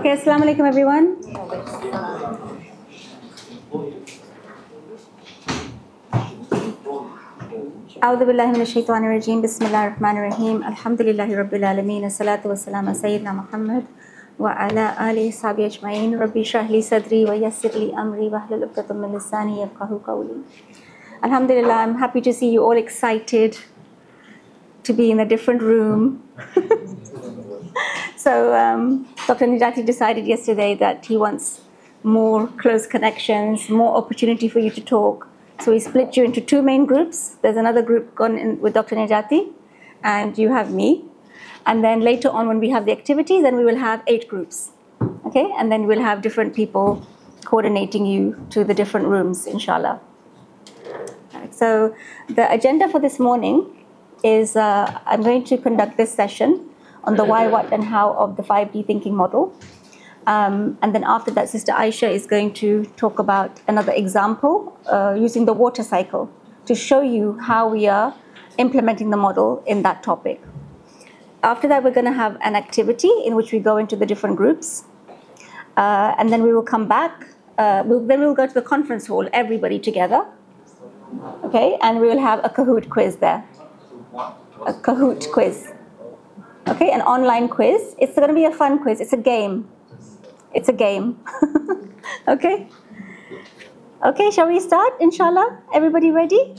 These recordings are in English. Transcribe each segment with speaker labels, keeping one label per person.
Speaker 1: Okay, assalamu alaikum everyone. أعوذ بالله من الشيطان الرجيم بسم الله الرحمن الرحيم الحمد لله رب العالمين الصلاة والسلام على سيدنا محمد وعلى آله وصحبه أجمعين ربي اشرح لي صدري ويسر لي أمري واحلل عقدة من لساني يفقهوا قولي. Alhamdulillah, I'm happy to see you all excited to be in a different room. So Dr. Nijati decided yesterday that he wants more close connections, more opportunity for you to talk. So we split you into two main groups. There's another group gone in with Dr. Nijati, and you have me. And then later on when we have the activities, then we will have 8 groups. Okay, and then we'll have different people coordinating you to the different rooms, inshallah. So the agenda for this morning is I'm going to conduct this session on the why, what, and how of the 5D thinking model. And then after that, Sister Aisha is going to talk about another example using the water cycle to show you how we are implementing the model in that topic. After that, we're going to have an activity in which we go into the different groups. And then we will come back. Then we'll go to the conference hall, everybody together. Okay, and we will have a Kahoot quiz there. A Kahoot quiz. Okay, an online quiz. It's going to be a fun quiz. It's a game. It's a game. Okay? Okay, shall we start, inshallah? Everybody ready?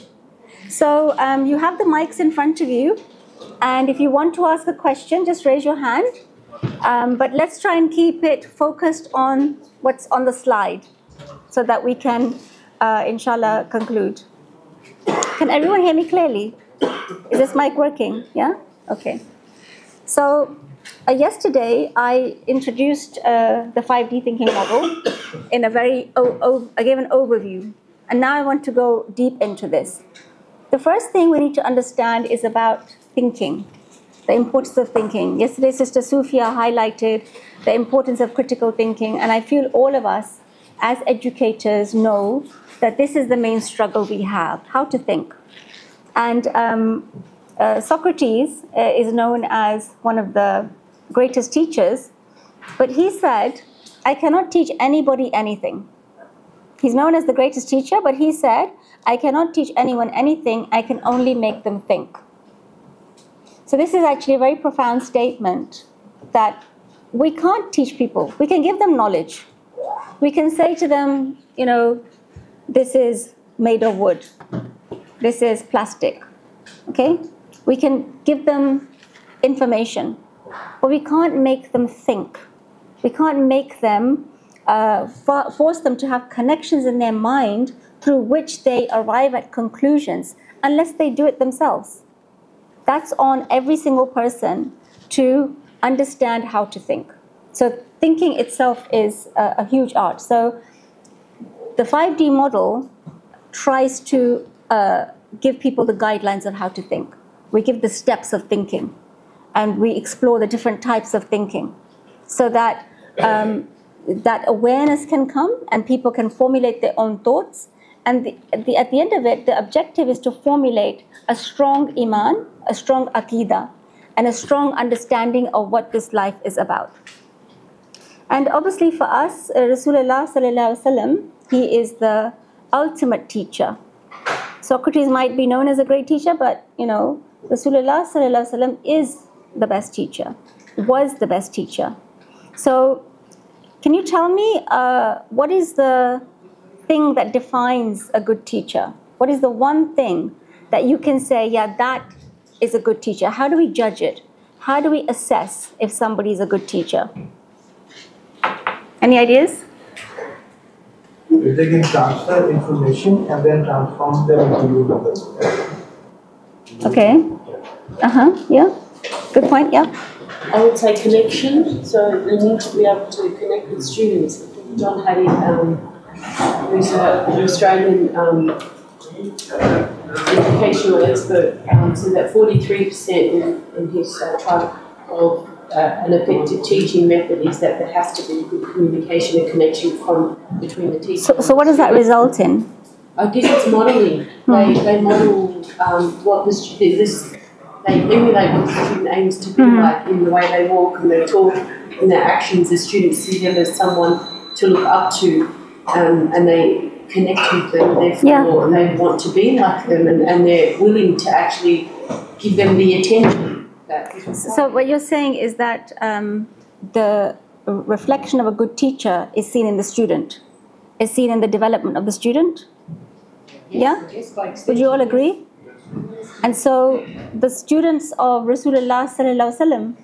Speaker 1: So you have the mics in front of you. And if you want to ask a question, just raise your hand. But let's try and keep it focused on what's on the slide so that we can, inshallah, conclude. Can everyone hear me clearly? Is this mic working? Yeah? Okay. So yesterday I introduced the 5D thinking model in a very, I gave an overview. And now I want to go deep into this. The first thing we need to understand is about thinking, the importance of thinking. Yesterday Sister Sufia highlighted the importance of critical thinking, and I feel all of us as educators know that this is the main struggle we have, how to think. And Socrates is known as one of the greatest teachers, but he said, I cannot teach anybody anything. He's known as the greatest teacher, but he said, I cannot teach anyone anything, I can only make them think. So this is actually a very profound statement that we can't teach people. We can give them knowledge. We can say to them, you know, this is made of wood. This is plastic. Okay? We can give them information, but we can't make them think. We can't make them, force them to have connections in their mind through which they arrive at conclusions unless they do it themselves. That's on every single person to understand how to think. So thinking itself is a huge art. So the 5D model tries to give people the guidelines of how to think. We give the steps of thinking, and we explore the different types of thinking so that that awareness can come and people can formulate their own thoughts. And at the end of it, the objective is to formulate a strong iman, a strong aqidah, and a strong understanding of what this life is about. And obviously for us, Rasulullah sallallahu alaihi wasallam, he is the ultimate teacher. Socrates might be known as a great teacher, but you know, Rasulullah sallallahu alaihi wasallam is the best teacher, was the best teacher. So can you tell me what is the thing that defines a good teacher? What is the one thing that you can say, yeah, that is a good teacher? How do we judge it? How do we assess if somebody is a good teacher? Any ideas?
Speaker 2: If they can transfer information and then transform them into new methods.
Speaker 1: Okay. Yeah. Good point. Yeah.
Speaker 3: I would say connection. So they need to be able to connect with students. John Hattie, who's an Australian educational expert, said that 43% in his trial of an effective teaching method is that there has to be good communication and connection between the teachers.
Speaker 1: So what does that result in?
Speaker 3: I guess it's modelling. They model what the student, they emulate what the student aims to be like in the way they walk and they talk. in their actions, the students see them as someone to look up to, and they connect with them, therefore they want to be like them, and they're willing to actually give them the attention that is required.
Speaker 1: So what you're saying is that the reflection of a good teacher is seen in the student, is seen in the development of the student?
Speaker 3: Yes,
Speaker 1: Yeah?
Speaker 3: yes, by extension.
Speaker 1: Would you all agree? And so the students of Rasulullah sallallahu alaihi wasallam,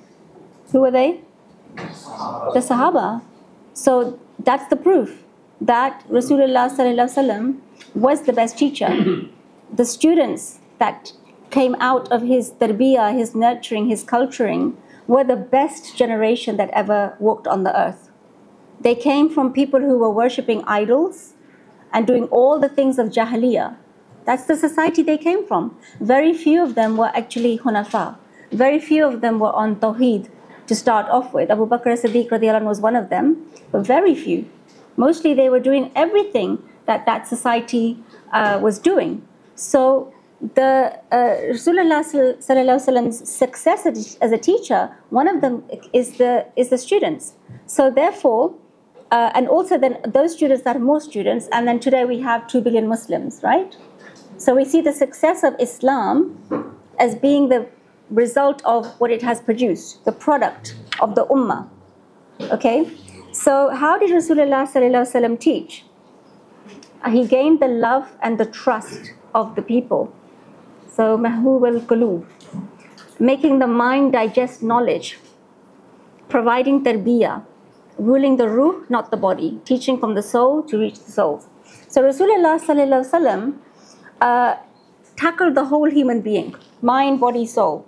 Speaker 1: who were they? The Sahaba. So that's the proof that Rasulullah sallallahu alaihi wasallam was the best teacher. The students that came out of his tarbiyah, his nurturing, his culturing, were the best generation that ever walked on the earth. They came from people who were worshipping idols and doing all the things of Jahiliyyah. That's the society they came from. Very few of them were actually Hunafa. Very few of them were on Tawheed to start off with. Abu Bakr as-Siddiq radiallahu anhu was one of them, but very few. Mostly they were doing everything that that society was doing. So the Rasulullah sallallahu alaihi wasallam's success as a teacher, one of them is the students. So therefore, and also then those students that are more students, and then today we have 2 billion Muslims, right? So we see the success of Islam as being the result of what it has produced, the product of the ummah. Okay? So how did Rasulullah sallallahu alaihi wasallam teach? He gained the love and the trust of the people. So mahbub al-qulub, making the mind digest knowledge, providing tarbiyah, ruling the ruh, not the body, teaching from the soul to reach the soul. So Rasulullah sallallahu alaihi wasallam tackled the whole human being, mind, body, soul.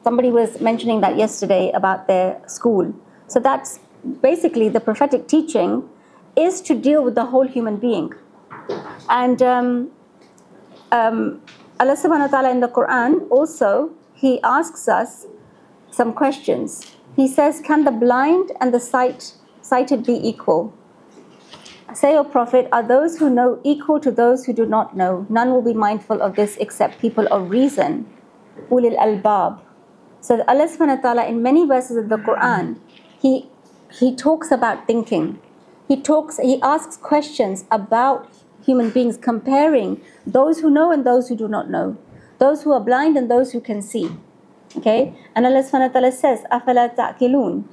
Speaker 1: Somebody was mentioning that yesterday about their school. So that's basically the prophetic teaching, is to deal with the whole human being. And Allah subhanahu wa ta'ala in the Quran also, He asks us some questions. He says, can the blind and the sighted be equal? Say, O Prophet, are those who know equal to those who do not know? None will be mindful of this except people of reason. Ulil albab. So Allah subhanahu wa ta'ala in many verses of the Quran, He talks about thinking. He asks questions about human beings, comparing those who know and those who do not know, those who are blind and those who can see. Okay? And Allah subhanahu wa ta'ala says, أَفَلَا تَعْقِلُونَ?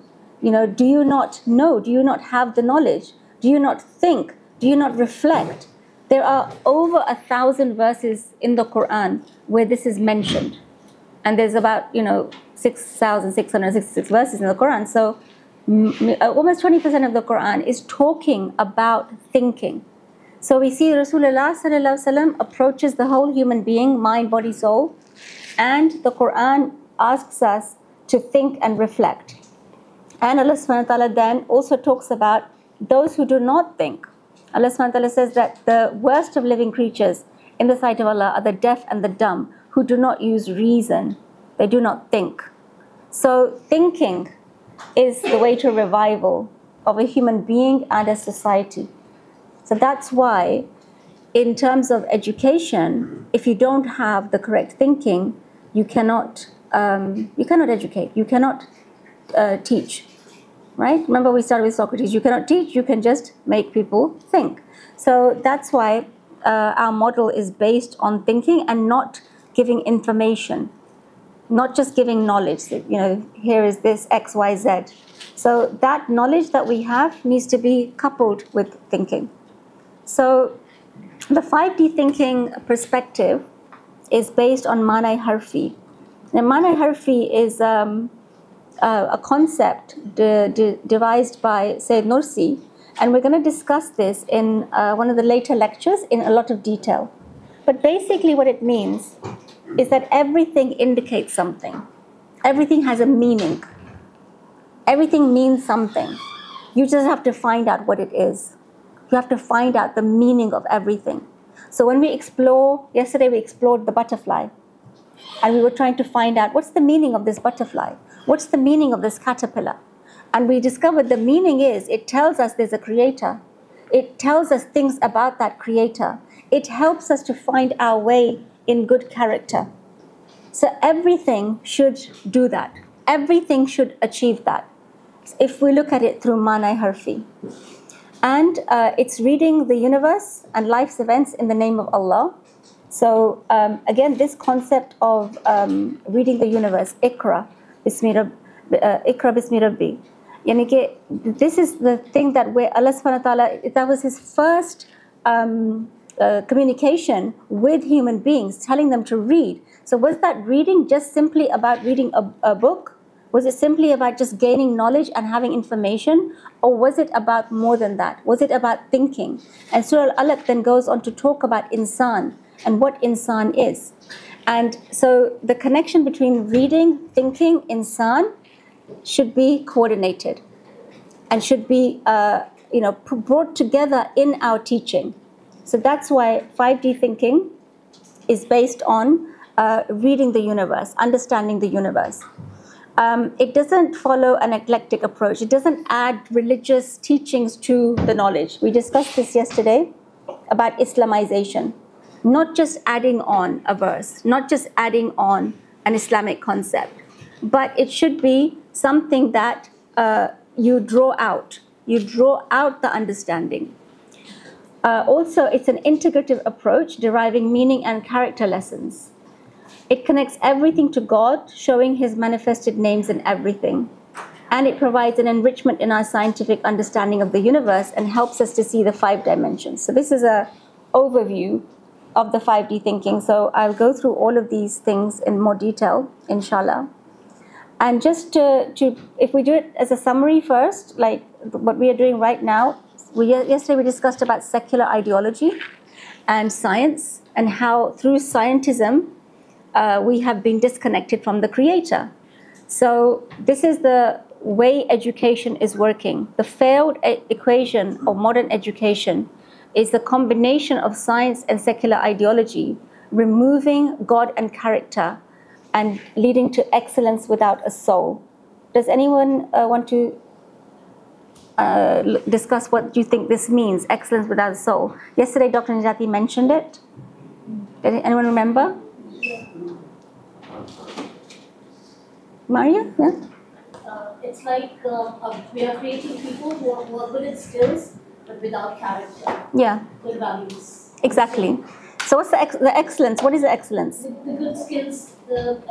Speaker 1: You know, do you not know? Do you not have the knowledge? Do you not think? Do you not reflect? There are over 1,000 verses in the Quran where this is mentioned. And there's about, 6,666 verses in the Quran. So almost 20% of the Quran is talking about thinking. So we see Rasulullah sallallahu alaihi wasallam approaches the whole human being, mind, body, soul. And the Quran asks us to think and reflect. And Allah subhanahu wa ta'ala then also talks about those who do not think. Allah subhanahu wa ta'ala says that the worst of living creatures in the sight of Allah are the deaf and the dumb who do not use reason. They do not think. So thinking is the way to revival of a human being and a society. So that's why in terms of education, if you don't have the correct thinking, you cannot educate, you cannot teach. Right? Remember we started with Socrates. You cannot teach, you can just make people think. So that's why our model is based on thinking and not giving information, not just giving knowledge. Here is this X, Y, Z. So that knowledge that we have needs to be coupled with thinking. So the 5D thinking perspective is based on Manai Harfi. Now Manai Harfi is a concept devised by Sayyid Nursi, and we're going to discuss this in one of the later lectures in a lot of detail. But basically what it means is that everything indicates something. Everything has a meaning. Everything means something. You just have to find out what it is. You have to find out the meaning of everything. So when we explore, yesterday we explored the butterfly, and we were trying to find out what's the meaning of this butterfly? What's the meaning of this caterpillar? And we discovered the meaning is, it tells us there's a creator. It tells us things about that creator. It helps us to find our way in good character. So everything should do that. Everything should achieve that. if we look at it through Manai Harfi. And it's reading the universe and life's events in the name of Allah. So again, this concept of reading the universe, Ikra Bismi Rabbi. Yani ke, this is the thing that where Allah subhanahu wa ta'ala, that was his first communication with human beings, telling them to read. So was that reading just simply about reading a book? Was it simply about just gaining knowledge and having information? Or was it about more than that? Was it about thinking? And Surah Al-Alaq then goes on to talk about insan and what insan is. And so the connection between reading, thinking, insan should be coordinated and should be brought together in our teaching. So that's why 5D thinking is based on reading the universe, understanding the universe. It doesn't follow an eclectic approach. It doesn't add religious teachings to the knowledge. We discussed this yesterday about Islamization. Not just adding on a verse, not just adding on an Islamic concept, but it should be something that you draw out. You draw out the understanding. Also, it's an integrative approach, deriving meaning and character lessons. It connects everything to God, showing His manifested names in everything. And it provides an enrichment in our scientific understanding of the universe and helps us to see the 5 dimensions. So this is an overview of the 5D thinking. So I'll go through all of these things in more detail, inshallah. And just to if we do it as a summary first, like what we are doing right now, yesterday we discussed about secular ideology and science and how through scientism, we have been disconnected from the Creator. So this is the way education is working. The failed equation of modern education is the combination of science and secular ideology, removing God and character and leading to excellence without a soul. Does anyone want to discuss what you think this means, excellence without a soul? Yesterday, Dr. Najati mentioned it. Did anyone remember? Maria? Yeah?
Speaker 4: It's like we are creating people who are good at skills but without character.
Speaker 1: Yeah.
Speaker 4: Good values.
Speaker 1: Exactly. So what's the excellence? What is the excellence?
Speaker 4: The good skills, to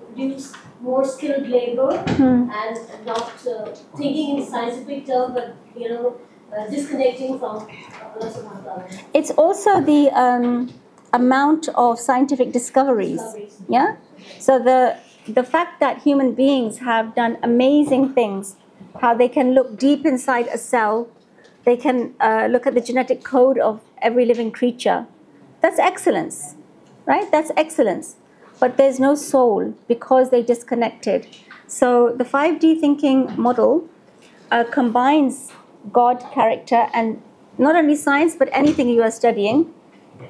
Speaker 4: produce more skilled labor and not thinking in scientific terms, but disconnecting from Allah subhanahu wa ta'ala.
Speaker 1: It's also the amount of scientific discoveries. Yeah. So the fact that human beings have done amazing things, how they can look deep inside a cell, they can look at the genetic code of every living creature. That's excellence, right? That's excellence. But there's no soul because they disconnected. So the 5D thinking model combines God, character, and not only science, but anything you are studying,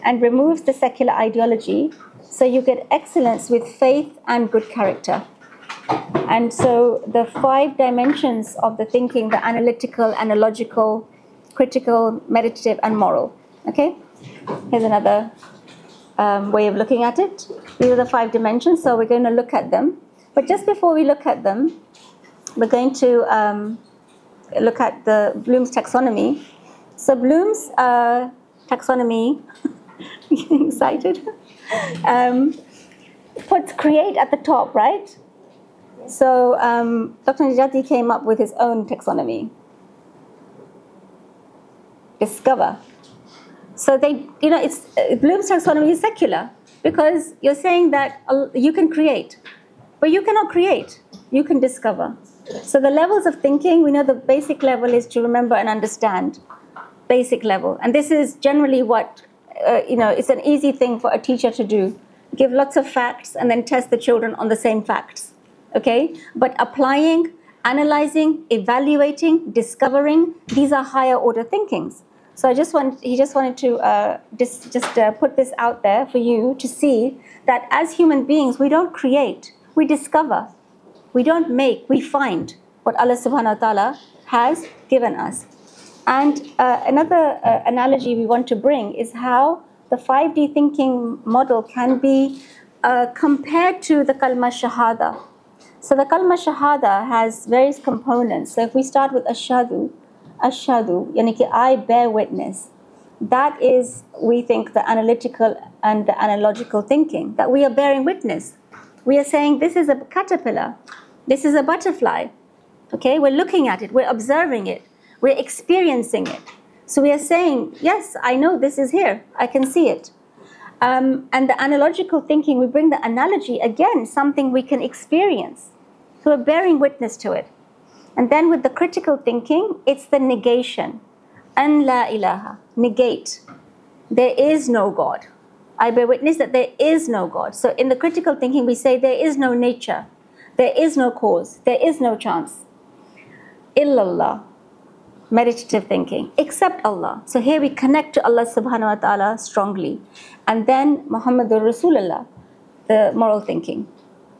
Speaker 1: and removes the secular ideology. So you get excellence with faith and good character. And so the 5 dimensions of the thinking, the analytical, analogical, critical, meditative, and moral. Okay? Here's another way of looking at it. These are the 5 dimensions, so we're going to look at them. But just before we look at them, we're going to look at the Bloom's taxonomy. So Bloom's taxonomy, getting excited, puts create at the top, right? So Dr. Najati came up with his own taxonomy. Discover. So it's Bloom's taxonomy is secular because you're saying that you can create, but you cannot create. You can discover. So the levels of thinking, we know the basic level is to remember and understand. Basic level, and this is generally what it's an easy thing for a teacher to do. Give lots of facts and then test the children on the same facts. Okay, but applying, analyzing, evaluating, discovering, these are higher order thinkings. So he just wanted to put this out there for you to see that as human beings, we don't create, we discover. We don't make, we find what Allah subhanahu wa ta'ala has given us. And another analogy we want to bring is how the 5D thinking model can be compared to the kalma shahada. So the kalma shahada has various components. So if we start with ashhadu, yani ki I bear witness. That is, we think, the analytical and the analogical thinking, that we are bearing witness. We are saying this is a caterpillar, this is a butterfly. Okay, we're looking at it, we're observing it, we're experiencing it. So we are saying, yes, I know this is here, I can see it. And the analogical thinking, we bring the analogy, again, something we can experience. So we're bearing witness to it. And then with the critical thinking, it's the negation. An la ilaha, negate. There is no God. I bear witness that there is no God. So in the critical thinking, we say there is no nature, there is no cause, there is no chance. Illallah, meditative thinking, except Allah. So here we connect to Allah subhanahu wa ta'ala strongly. And then Muhammadur Rasulullah, the moral thinking.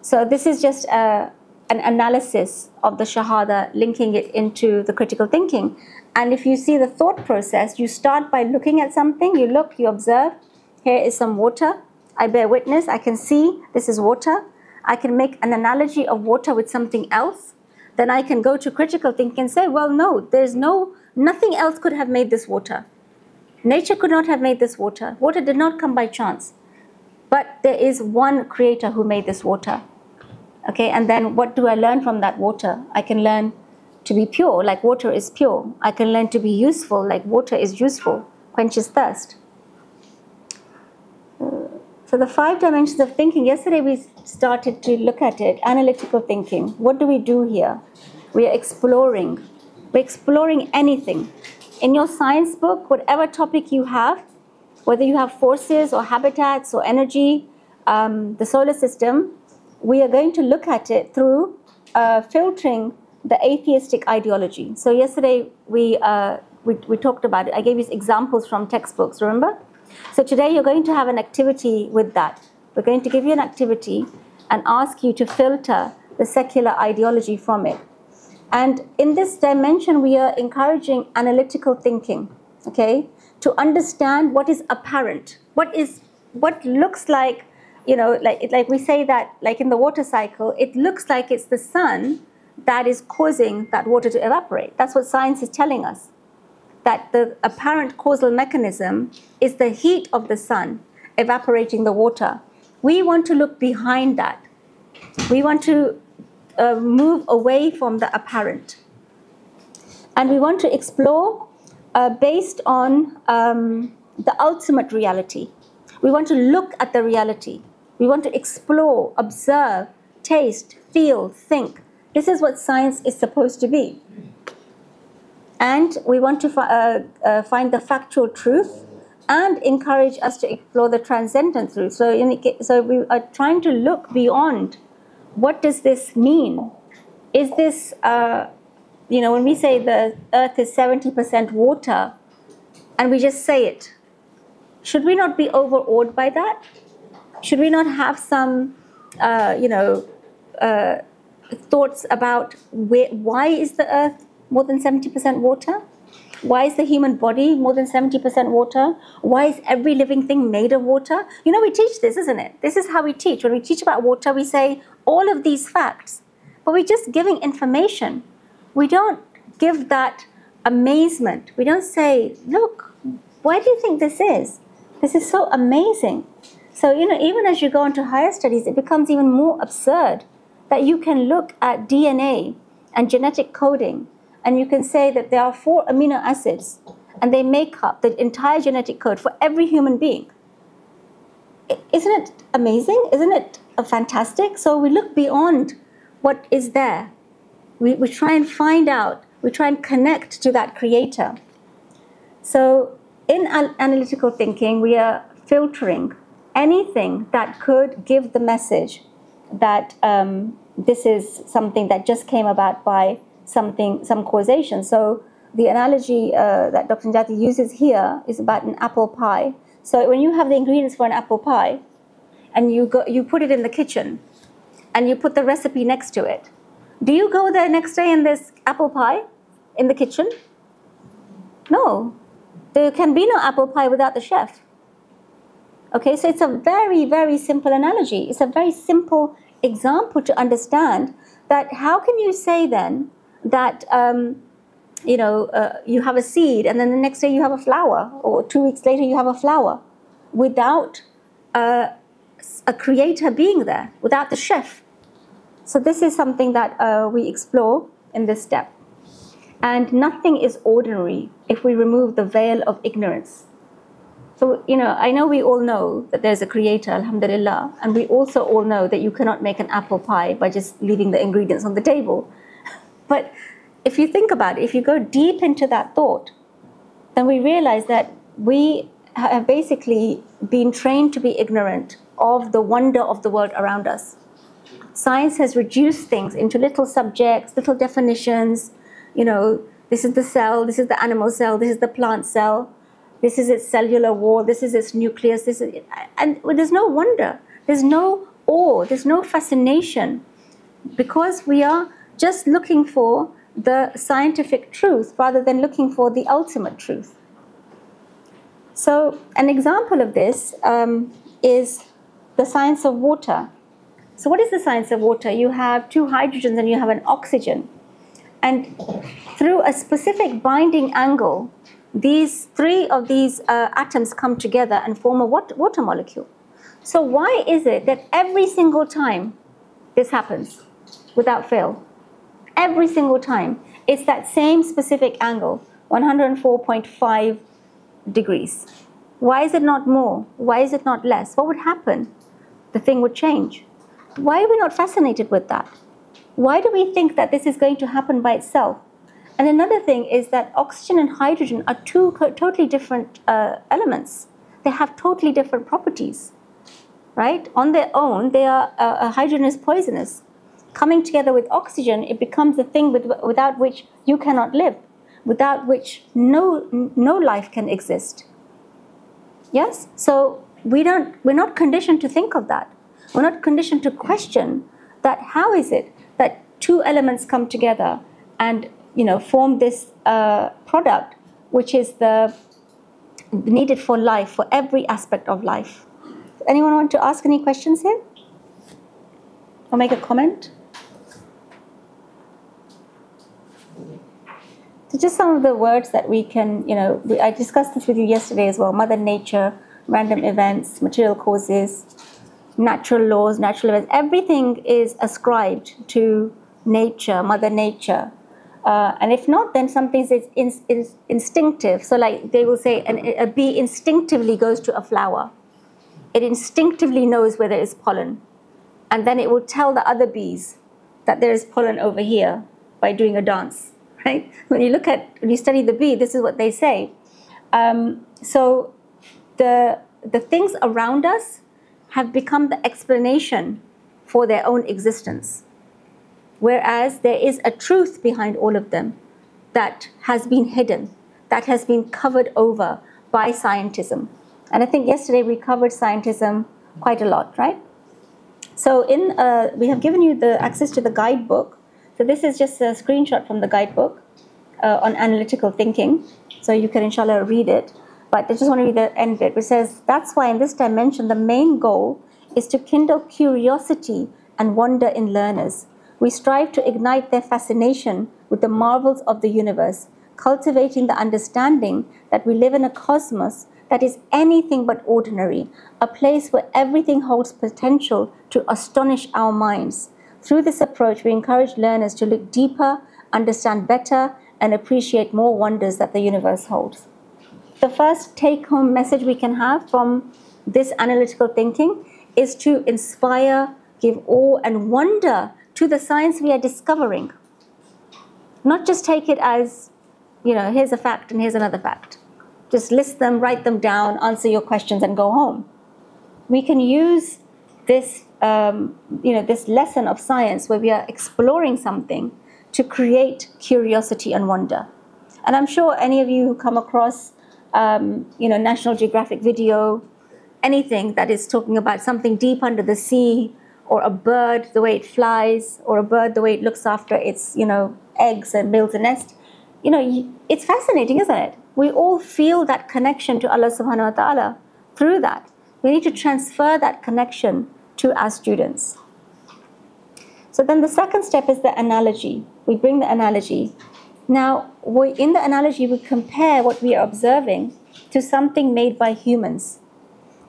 Speaker 1: So this is just an analysis of the Shahada, linking it into the critical thinking. And if you see the thought process, you start by looking at something, you look, you observe, here is some water, I bear witness, I can see this is water. I can make an analogy of water with something else. Then I can go to critical thinking and say, well, no, nothing else could have made this water. Nature could not have made this water. Water did not come by chance. But there is one creator who made this water. Okay, and then what do I learn from that water? I can learn to be pure, like water is pure. I can learn to be useful, like water is useful, quenches thirst. So the 5 dimensions of thinking, yesterday we started to look at it, analytical thinking. What do we do here? We are exploring. We're exploring anything. In your science book, whatever topic you have, whether you have forces or habitats or energy, the solar system, we are going to look at it through filtering the atheistic ideology. So yesterday we talked about it. I gave you examples from textbooks, remember? So today you're going to have an activity with that. We're going to give you an activity and ask you to filter the secular ideology from it. And in this dimension, we are encouraging analytical thinking, okay? To understand what is apparent, what looks like, you know, like we say that, like in the water cycle, it looks like it's the sun that is causing that water to evaporate. That's what science is telling us. That the apparent causal mechanism is the heat of the sun evaporating the water. We want to look behind that. We want to move away from the apparent. And we want to explore based on the ultimate reality. We want to look at the reality. We want to explore, observe, taste, feel, think. This is what science is supposed to be. And we want to find the factual truth and encourage us to explore the transcendent truth. So we are trying to look beyond. What does this mean? Is this, when we say the earth is 70% water, and we just say it, should we not be overawed by that? Should we not have some, thoughts about why is the earth more than 70% water? Why is the human body more than 70% water? Why is every living thing made of water? You know, we teach this, isn't it? This is how we teach. When we teach about water, we say all of these facts, but we're just giving information. We don't give that amazement. We don't say, look, why do you think this is? This is so amazing. So, even as you go into higher studies, it becomes even more absurd that you can look at DNA and genetic coding, and you can say that there are 4 amino acids, and they make up the entire genetic code for every human being. Isn't it amazing? Isn't it fantastic? So we look beyond what is there. We try and find out. We try and connect to that creator. So in analytical thinking, we are filtering anything that could give the message that this is something that just came about by some causation. So the analogy that Dr. Najati uses here is about an apple pie. So when you have the ingredients for an apple pie, and you put it in the kitchen, and you put the recipe next to it, do you go there next day and there's apple pie in the kitchen? No. There can be no apple pie without the chef. Okay, so it's a very, very simple analogy. It's a very simple example to understand that how can you say then that, you have a seed and then the next day you have a flower, or 2 weeks later you have a flower, without a creator being there, without the chef. So this is something that we explore in this step. And nothing is ordinary if we remove the veil of ignorance. So, I know we all know that there's a creator, alhamdulillah, and we also all know that you cannot make an apple pie by just leaving the ingredients on the table. But if you think about it, if you go deep into that thought, then we realize that we have basically been trained to be ignorant of the wonder of the world around us. Science has reduced things into little subjects, little definitions. This is the cell, this is the animal cell, this is the plant cell, this is its cellular wall, this is its nucleus, and there's no wonder, there's no awe, there's no fascination, because we are just looking for the scientific truth rather than looking for the ultimate truth. So an example of this is the science of water. So what is the science of water? You have 2 hydrogens and you have an oxygen. And through a specific binding angle, these 3 of these atoms come together and form a water molecule. So why is it that every single time this happens without fail? Every single time, it's that same specific angle, 104.5 degrees. Why is it not more? Why is it not less? What would happen? The thing would change. Why are we not fascinated with that? Why do we think that this is going to happen by itself? And another thing is that oxygen and hydrogen are 2 totally different elements. They have totally different properties, right? On their own, hydrogen is poisonous. Coming together with oxygen, it becomes a thing without which you cannot live, without which no life can exist. Yes? So we're not conditioned to think of that. We're not conditioned to question that how is it that 2 elements come together and form this product which is needed for life, for every aspect of life. Anyone want to ask any questions here? Or make a comment? So just some of the words that we can, I discussed this with you yesterday as well. Mother Nature, random events, material causes, natural laws, natural events. Everything is ascribed to nature, Mother Nature. And if not, then something is instinctive. So like they will say, a bee instinctively goes to a flower. It instinctively knows where there is pollen. And then it will tell the other bees that there is pollen over here by doing a dance. Right? When you study the bee, this is what they say. So the things around us have become the explanation for their own existence. Whereas there is a truth behind all of them that has been hidden, that has been covered over by scientism. And I think yesterday we covered scientism quite a lot, right? So we have given you the access to the guidebook. So this is just a screenshot from the guidebook on analytical thinking. So you can inshallah read it. But I just want to read the end bit, which says, that's why in this dimension, the main goal is to kindle curiosity and wonder in learners. We strive to ignite their fascination with the marvels of the universe, cultivating the understanding that we live in a cosmos that is anything but ordinary, a place where everything holds potential to astonish our minds. Through this approach, we encourage learners to look deeper, understand better, and appreciate more wonders that the universe holds. The first take-home message we can have from this analytical thinking is to inspire, give awe and wonder to the science we are discovering. Not just take it as, here's a fact and here's another fact. Just list them, write them down, answer your questions and go home. We can use this, this lesson of science where we are exploring something to create curiosity and wonder. And I'm sure any of you who come across, National Geographic video, anything that is talking about something deep under the sea, or a bird, the way it flies, or a bird, the way it looks after its, eggs and builds a nest, it's fascinating, isn't it? We all feel that connection to Allah subhanahu wa ta'ala through that. We need to transfer that connection to our students. So then the second step is the analogy. We bring the analogy. Now, in the analogy, we compare what we are observing to something made by humans.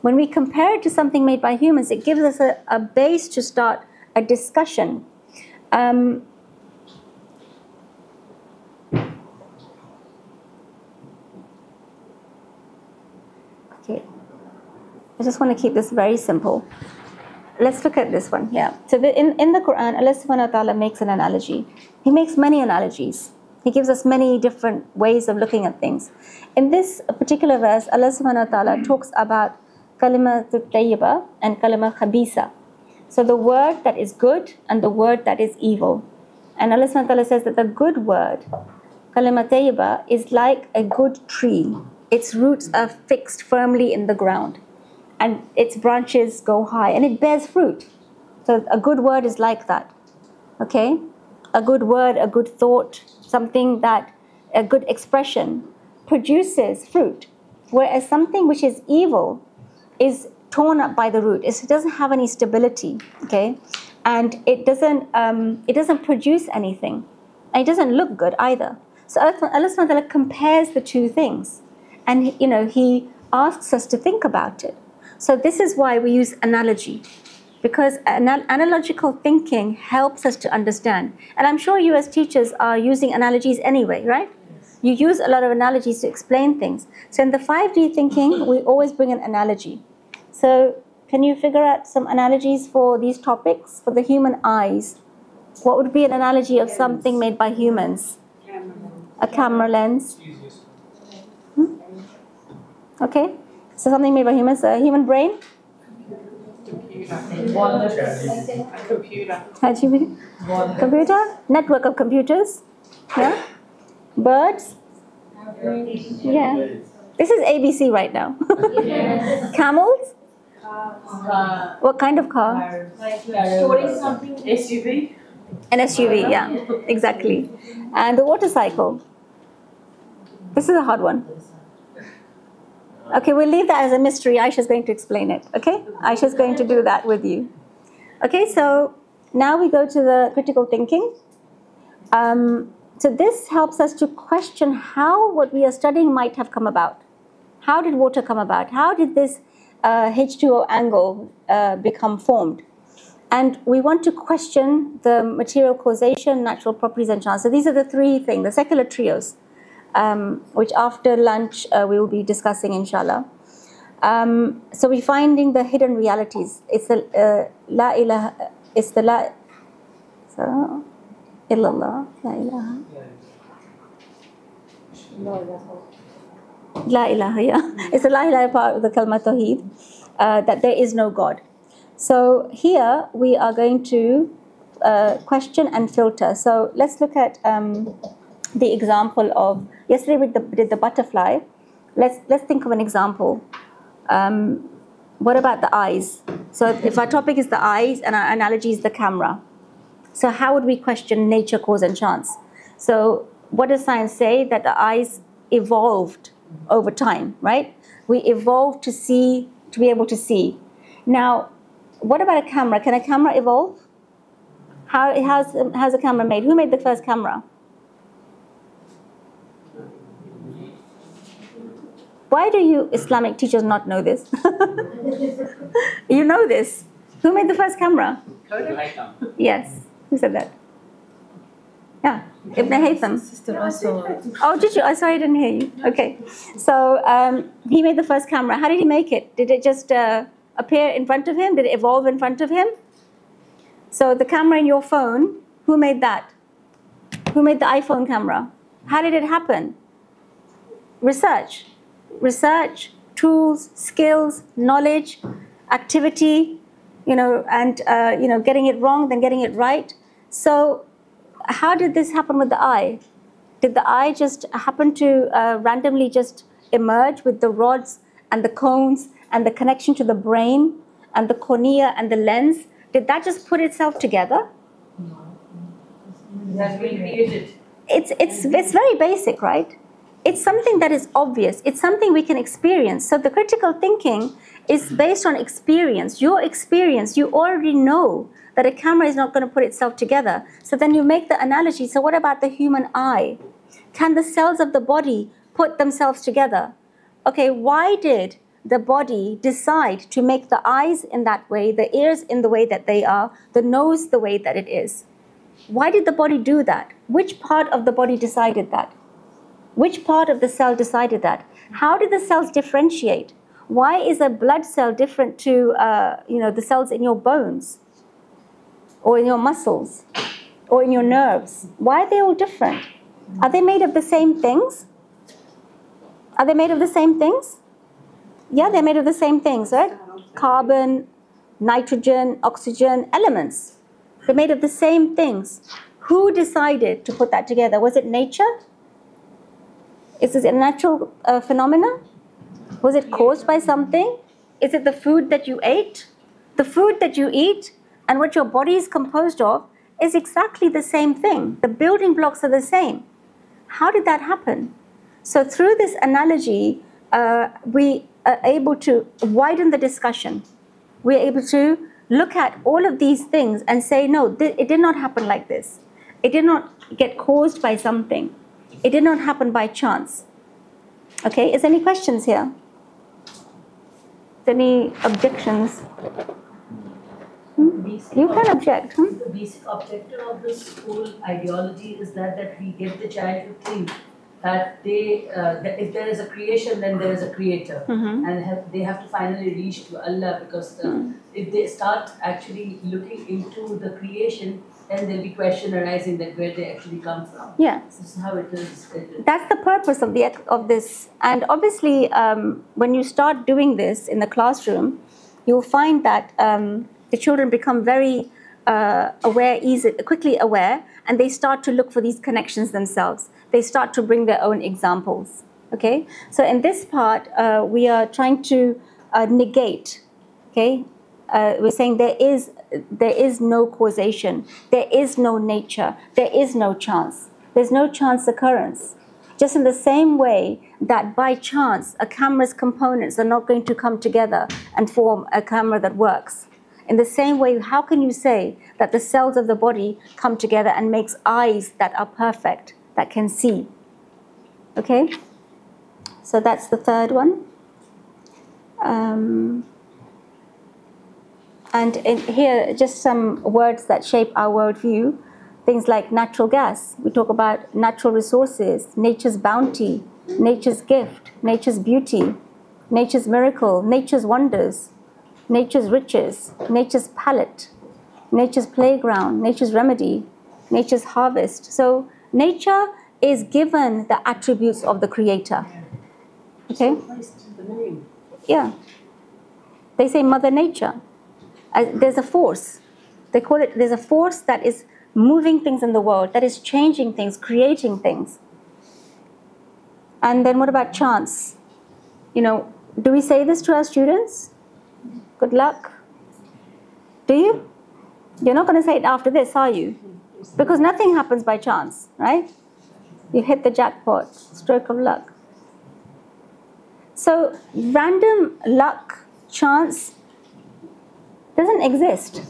Speaker 1: When we compare it to something made by humans, it gives us a base to start a discussion. Okay, I just want to keep this very simple. Let's look at this one. Yeah. So in the Quran, Allah subhanahu wa ta'ala makes an analogy. He makes many analogies. He gives us many different ways of looking at things. In this particular verse, Allah subhanahu wa ta'ala talks about kalima tayyiba and kalima khabisa. So the word that is good and the word that is evil. And Allah subhanahu wa ta'ala says that the good word, kalima tayyiba, is like a good tree. Its roots are fixed firmly in the ground, and its branches go high, and it bears fruit. So a good word is like that. Okay? A good word, a good thought, something that, a good expression produces fruit. Whereas something which is evil is torn up by the root. It doesn't have any stability, okay? And it doesn't produce anything. And it doesn't look good either. So Allah subhanahu wa ta'ala compares the two things. And He asks us to think about it. So this is why we use analogy, because analogical thinking helps us to understand. And I'm sure you as teachers are using analogies anyway, right? Yes. You use a lot of analogies to explain things. So in the 5D thinking, we always bring an analogy. So can you figure out some analogies for these topics? For the human eyes, what would be an analogy of something made by humans? A camera lens. Okay. So something made by humans, a human brain? Computer? Network of computers? Yeah? Birds? Yeah. This is ABC right now. Camels? What kind of car?
Speaker 3: SUV?
Speaker 1: An SUV, yeah, exactly. And the water cycle? This is a hard one. Okay, we'll leave that as a mystery. Aisha's going to explain it, okay? Aisha's going to do that with you. Okay, so now we go to the critical thinking. So this helps us to question how what we are studying might have come about. How did water come about? How did this H2O angle become formed? And we want to question the material causation, natural properties, and chance. So these are the three things, the secular trios, which after lunch we will be discussing, inshallah. So we're finding the hidden realities. It's the la ilaha, it's the la, so, illallah, la ilaha. La ilaha, yeah. It's the la ilaha part of the kalma tawheed, that there is no God. So here we are going to question and filter. So let's look at the example of, yesterday we did the butterfly. Let's think of an example. What about the eyes? So if our topic is the eyes and our analogy is the camera, so how would we question nature, cause, and chance? So what does science say? That the eyes evolved over time, right? We evolved to see, to be able to see. Now, what about a camera? Can a camera evolve? How's a camera made? Who made the first camera? Why do you Islamic teachers not know this? You know this. Who made the first camera? Yes. Who said that? Yeah, Ibn Haytham. Oh, did you? Oh, sorry, I didn't hear you. Okay. So he made the first camera. How did he make it? Did it just appear in front of him? Did it evolve in front of him? So the camera in your phone, who made that? Who made the iPhone camera? How did it happen? Research. Research, tools, skills, knowledge, activity, and getting it wrong, then getting it right. So how did this happen with the eye? Did the eye just happen to randomly just emerge with the rods and the cones and the connection to the brain and the cornea and the lens? Did that just put itself together?
Speaker 3: That's recreated.
Speaker 1: It's very basic, right? It's something that is obvious. It's something we can experience. So the critical thinking is based on experience. Your experience, you already know that a camera is not going to put itself together. So then you make the analogy. So what about the human eye? Can the cells of the body put themselves together? Okay, why did the body decide to make the eyes in that way, the ears in the way that they are, the nose the way that it is? Why did the body do that? Which part of the body decided that? Which part of the cell decided that? How did the cells differentiate? Why is a blood cell different to the cells in your bones or in your muscles or in your nerves? Why are they all different? Are they made of the same things? Are they made of the same things? Yeah, they're made of the same things, right? Carbon, nitrogen, oxygen, elements. They're made of the same things. Who decided to put that together? Was it nature? Is this a natural phenomena? Was it caused by something? Is it the food that you ate? The food that you eat and what your body is composed of is exactly the same thing. The building blocks are the same. How did that happen? So through this analogy, we are able to widen the discussion. We're able to look at all of these things and say, no, it did not happen like this. It did not get caused by something. It did not happen by chance. Okay, is there any questions here? Any objections? You can object.
Speaker 5: The basic objective of this whole ideology is that we get the child to think that that if there is a creation, then there is a creator, and they have to finally reach to Allah, because if they start actually looking into the creation, then there'll be question arising that where they actually come from.
Speaker 1: Yeah,
Speaker 5: this is how it is.
Speaker 1: That's the purpose of this, and obviously, when you start doing this in the classroom, you'll find that the children become very quickly aware, and they start to look for these connections themselves. They start to bring their own examples. Okay, so in this part, we are trying to negate. Okay, we're saying there is no causation, there is no nature, there is no chance. There's no chance occurrence. Just in the same way that by chance a camera's components are not going to come together and form a camera that works. In the same way, how can you say that the cells of the body come together and makes eyes that are perfect, that can see? Okay, so that's the third one. And in here, just some words that shape our worldview. Things like natural gas. We talk about natural resources, nature's bounty, nature's gift, nature's beauty, nature's miracle, nature's wonders, nature's riches, nature's palette, nature's playground, nature's remedy, nature's harvest. So nature is given the attributes of the Creator. Okay? Yeah. They say Mother Nature. There's a force. They call it, there's a force that is moving things in the world, that is changing things, creating things. And then what about chance? Do we say this to our students? Good luck. Do you? You're not going to say it after this, are you? Because nothing happens by chance, right? You hit the jackpot, stroke of luck. So random luck, chance, doesn't exist.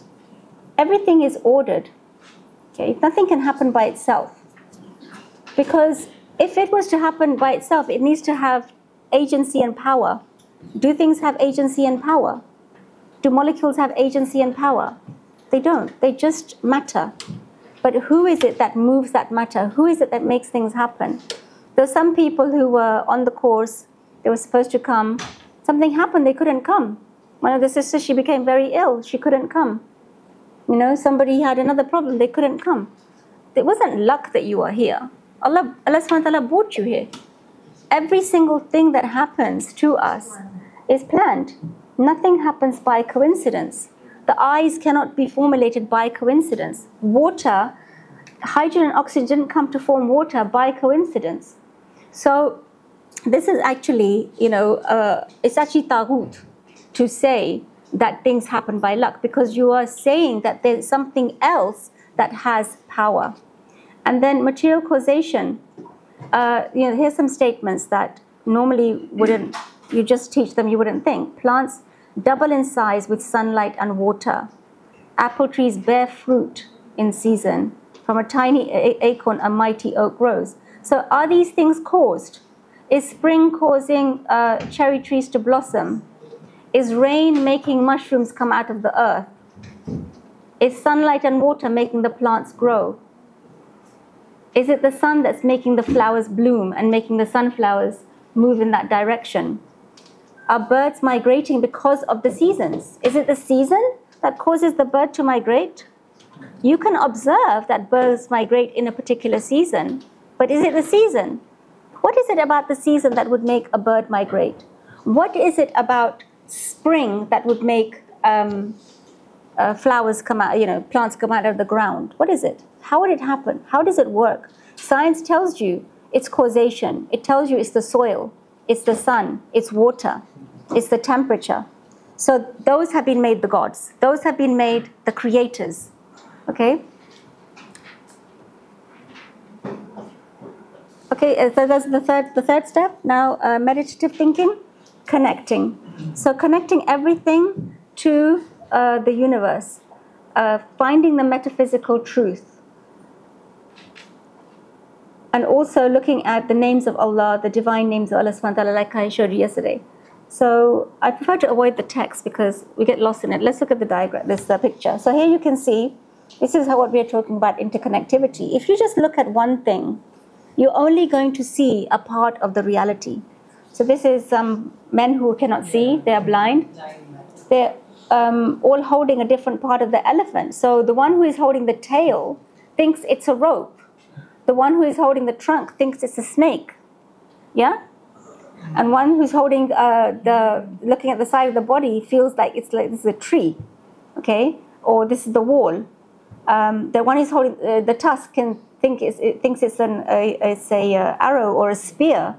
Speaker 1: Everything is ordered. Okay? Nothing can happen by itself. Because if it was to happen by itself, it needs to have agency and power. Do things have agency and power? Do molecules have agency and power? They don't. They just matter. But who is it that moves that matter? Who is it that makes things happen? There were some people who were on the course, they were supposed to come. Something happened, they couldn't come. One of the sisters, she became very ill. She couldn't come. Somebody had another problem. They couldn't come. It wasn't luck that you are here. Allah subhanahu wa ta'ala brought you here. Every single thing that happens to us is planned. Nothing happens by coincidence. The eyes cannot be formulated by coincidence. Water, hydrogen and oxygen didn't come to form water by coincidence. So this is actually, it's actually taghut to say that things happen by luck, because you are saying that there's something else that has power. And then material causation. Here's some statements that normally wouldn't, you just teach them, you wouldn't think. Plants double in size with sunlight and water. Apple trees bear fruit in season. From a tiny acorn, a mighty oak grows. So are these things caused? Is spring causing cherry trees to blossom? Is rain making mushrooms come out of the earth? Is sunlight and water making the plants grow? Is it the sun that's making the flowers bloom and making the sunflowers move in that direction? Are birds migrating because of the seasons? Is it the season that causes the bird to migrate? You can observe that birds migrate in a particular season, but is it the season? What is it about the season that would make a bird migrate? What is it about spring that would make flowers come out, plants come out of the ground? What is it? How would it happen? How does it work? Science tells you it's causation. It tells you it's the soil, it's the sun, it's water, it's the temperature. So those have been made the gods. Those have been made the creators. Okay? Okay, so that's the third step. Now, meditative thinking, connecting. So connecting everything to the universe, finding the metaphysical truth. And also looking at the names of Allah, the divine names of Allah subhanahu wa ta'ala, like I showed you yesterday. So I prefer to avoid the text because we get lost in it. Let's look at the diagram, this picture. So here you can see, this is what we are talking about, interconnectivity. If you just look at one thing, you're only going to see a part of the reality. So this is men who cannot see, they are blind. They're all holding a different part of the elephant. So the one who is holding the tail thinks it's a rope. The one who is holding the trunk thinks it's a snake. Yeah? And one who's holding looking at the side of the body feels like this is a tree. Okay? Or this is the wall. The one who's holding the tusk can thinks it's an arrow or a spear.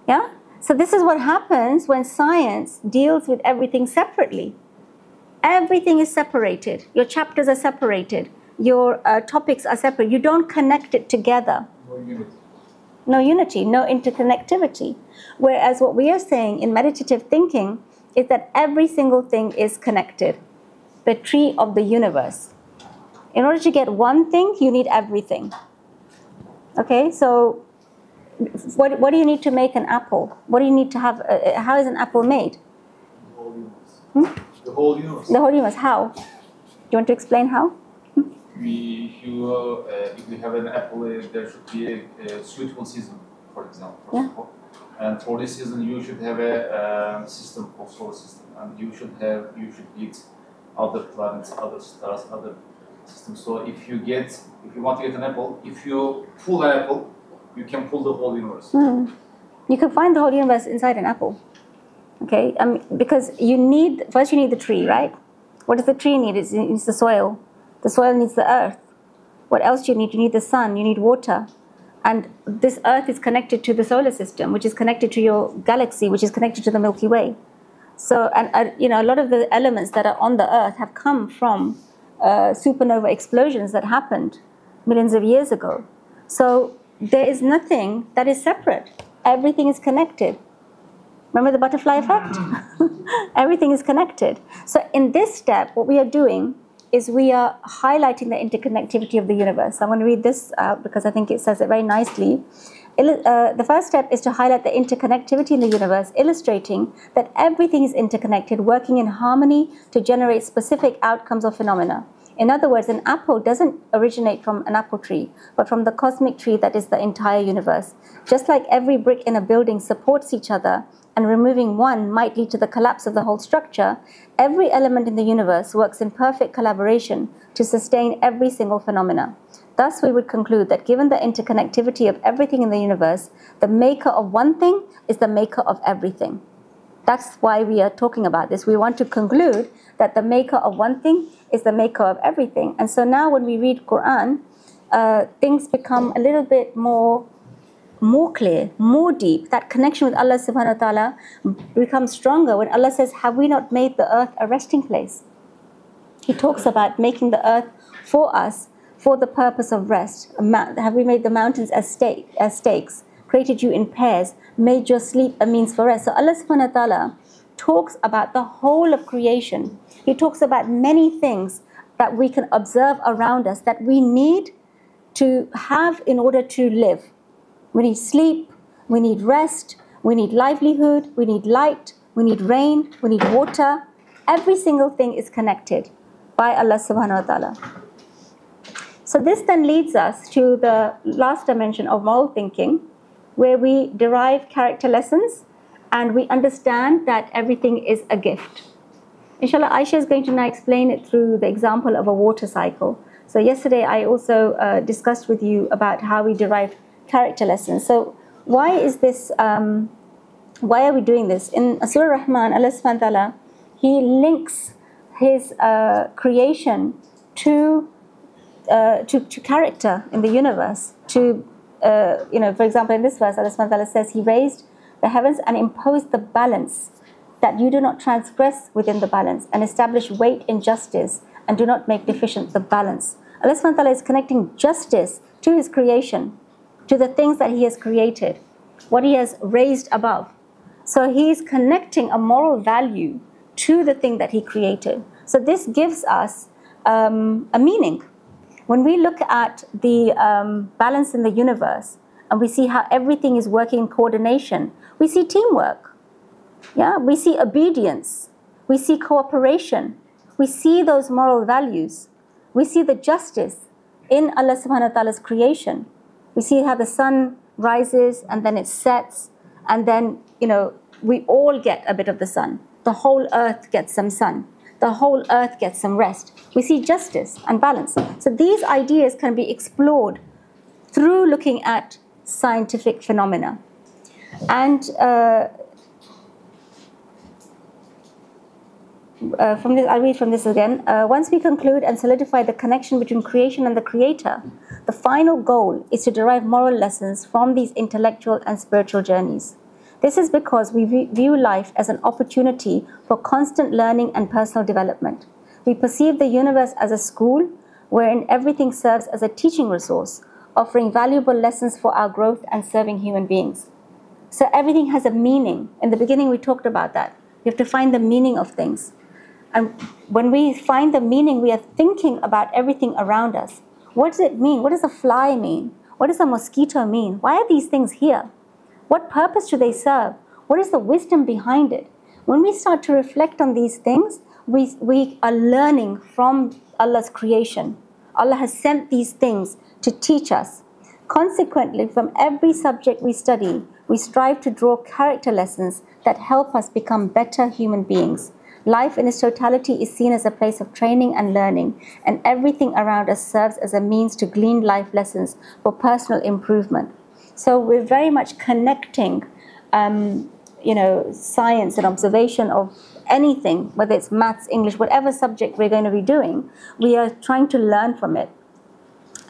Speaker 1: Yeah? So this is what happens when science deals with everything separately. Everything is separated. Your chapters are separated. Your topics are separate. You don't connect it together. No unity, no interconnectivity. Whereas what we are saying in meditative thinking is that every single thing is connected. The tree of the universe. In order to get one thing, you need everything. Okay, so what do you need to make an apple? What do you need to have? How is an apple made?
Speaker 6: The whole universe. The whole universe.
Speaker 1: The whole universe. How? Do you want to explain how?
Speaker 6: If we have an apple, there should be a suitable season, for example.
Speaker 1: Yeah.
Speaker 6: And for this season, you should have a system of solar system, and you should eat other planets, other stars, other systems. So if you want to get an apple, if you pull an apple, you can pull the whole universe.
Speaker 1: You can find the whole universe inside an apple. Okay, because first you need the tree, right? What does the tree need? It needs the soil. The soil needs the earth. What else do you need? You need the sun, you need water. And this earth is connected to the solar system, which is connected to your galaxy, which is connected to the Milky Way. So, a lot of the elements that are on the earth have come from supernova explosions that happened millions of years ago. So there is nothing that is separate. Everything is connected. Remember the butterfly effect? Everything is connected. So in this step, what we are doing is we are highlighting the interconnectivity of the universe. I'm going to read this out because I think it says it very nicely. The first step is to highlight the interconnectivity in the universe, illustrating that everything is interconnected, working in harmony to generate specific outcomes or phenomena. In other words, an apple doesn't originate from an apple tree, but from the cosmic tree that is the entire universe. Just like every brick in a building supports each other, and removing one might lead to the collapse of the whole structure, every element in the universe works in perfect collaboration to sustain every single phenomena. Thus, we would conclude that given the interconnectivity of everything in the universe, the maker of one thing is the maker of everything. That's why we are talking about this. We want to conclude that the maker of one thing is the maker of everything. And so now when we read Quran, things become a little bit more clear, more deep. That connection with Allah subhanahu wa ta'ala becomes stronger when Allah says, have we not made the earth a resting place? He talks about making the earth for us for the purpose of rest? Have we made the mountains as stakes, created you in pairs, made your sleep a means for rest? So Allah subhanahu wa ta'ala talks about the whole of creation. He talks about many things that we can observe around us that we need to have in order to live. We need sleep, we need rest, we need livelihood, we need light, we need rain, we need water. Every single thing is connected by Allah subhanahu wa ta'ala. So this then leads us to the last dimension of moral thinking, where we derive character lessons and we understand that everything is a gift. Inshallah, Aisha is going to now explain it through the example of a water cycle. So yesterday I also discussed with you about how we derive character lessons. So why is this, why are we doing this? In Surah Rahman, Allah subhanahu wa ta'ala, He links His creation to character in the universe. For example, in this verse, Allah subhanahu wa ta'ala says, He raised the heavens and imposed the balance, that you do not transgress within the balance, and establish weight in justice, and do not make deficient the balance. Allah subhanahu wa ta'ala is connecting justice to His creation, to the things that He has created, what He has raised above. So He is connecting a moral value to the thing that He created. So this gives us a meaning. When we look at the balance in the universe, and we see how everything is working in coordination, we see teamwork. Yeah, we see obedience, we see cooperation, we see those moral values, we see the justice in Allah subhanahu wa ta'ala's creation. We see how the sun rises and then it sets, and then, we all get a bit of the sun. The whole earth gets some sun. The whole earth gets some rest. We see justice and balance. So these ideas can be explored through looking at scientific phenomena. And I'll read from this again. Once we conclude and solidify the connection between creation and the Creator, the final goal is to derive moral lessons from these intellectual and spiritual journeys. This is because we view life as an opportunity for constant learning and personal development. We perceive the universe as a school wherein everything serves as a teaching resource, offering valuable lessons for our growth and serving human beings. So everything has a meaning. In the beginning we talked about that. We have to find the meaning of things. And when we find the meaning, we are thinking about everything around us. What does it mean? What does a fly mean? What does a mosquito mean? Why are these things here? What purpose do they serve? What is the wisdom behind it? When we start to reflect on these things, we are learning from Allah's creation. Allah has sent these things to teach us. Consequently, from every subject we study, we strive to draw character lessons that help us become better human beings. Life in its totality is seen as a place of training and learning, and everything around us serves as a means to glean life lessons for personal improvement. So we're very much connecting, science and observation of anything, whether it's maths, English, whatever subject we're going to be doing, we are trying to learn from it.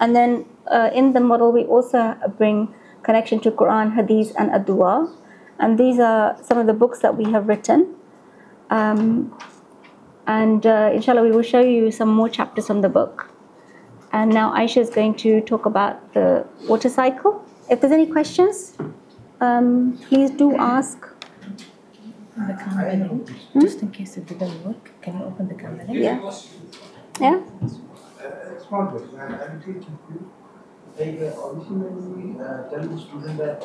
Speaker 1: And then in the model, we also bring connection to Quran, Hadith, and Adwa. And these are some of the books that we have written. Inshallah, we will show you some more chapters from the book. And now Aisha is going to talk about the water cycle. If there's any questions, please do ask.
Speaker 7: The camera link, just in case it didn't work, can you open the camera link?
Speaker 1: Yeah. Yeah?
Speaker 2: Small question, I'm pretty confused. Like, obviously, when we tell the student that,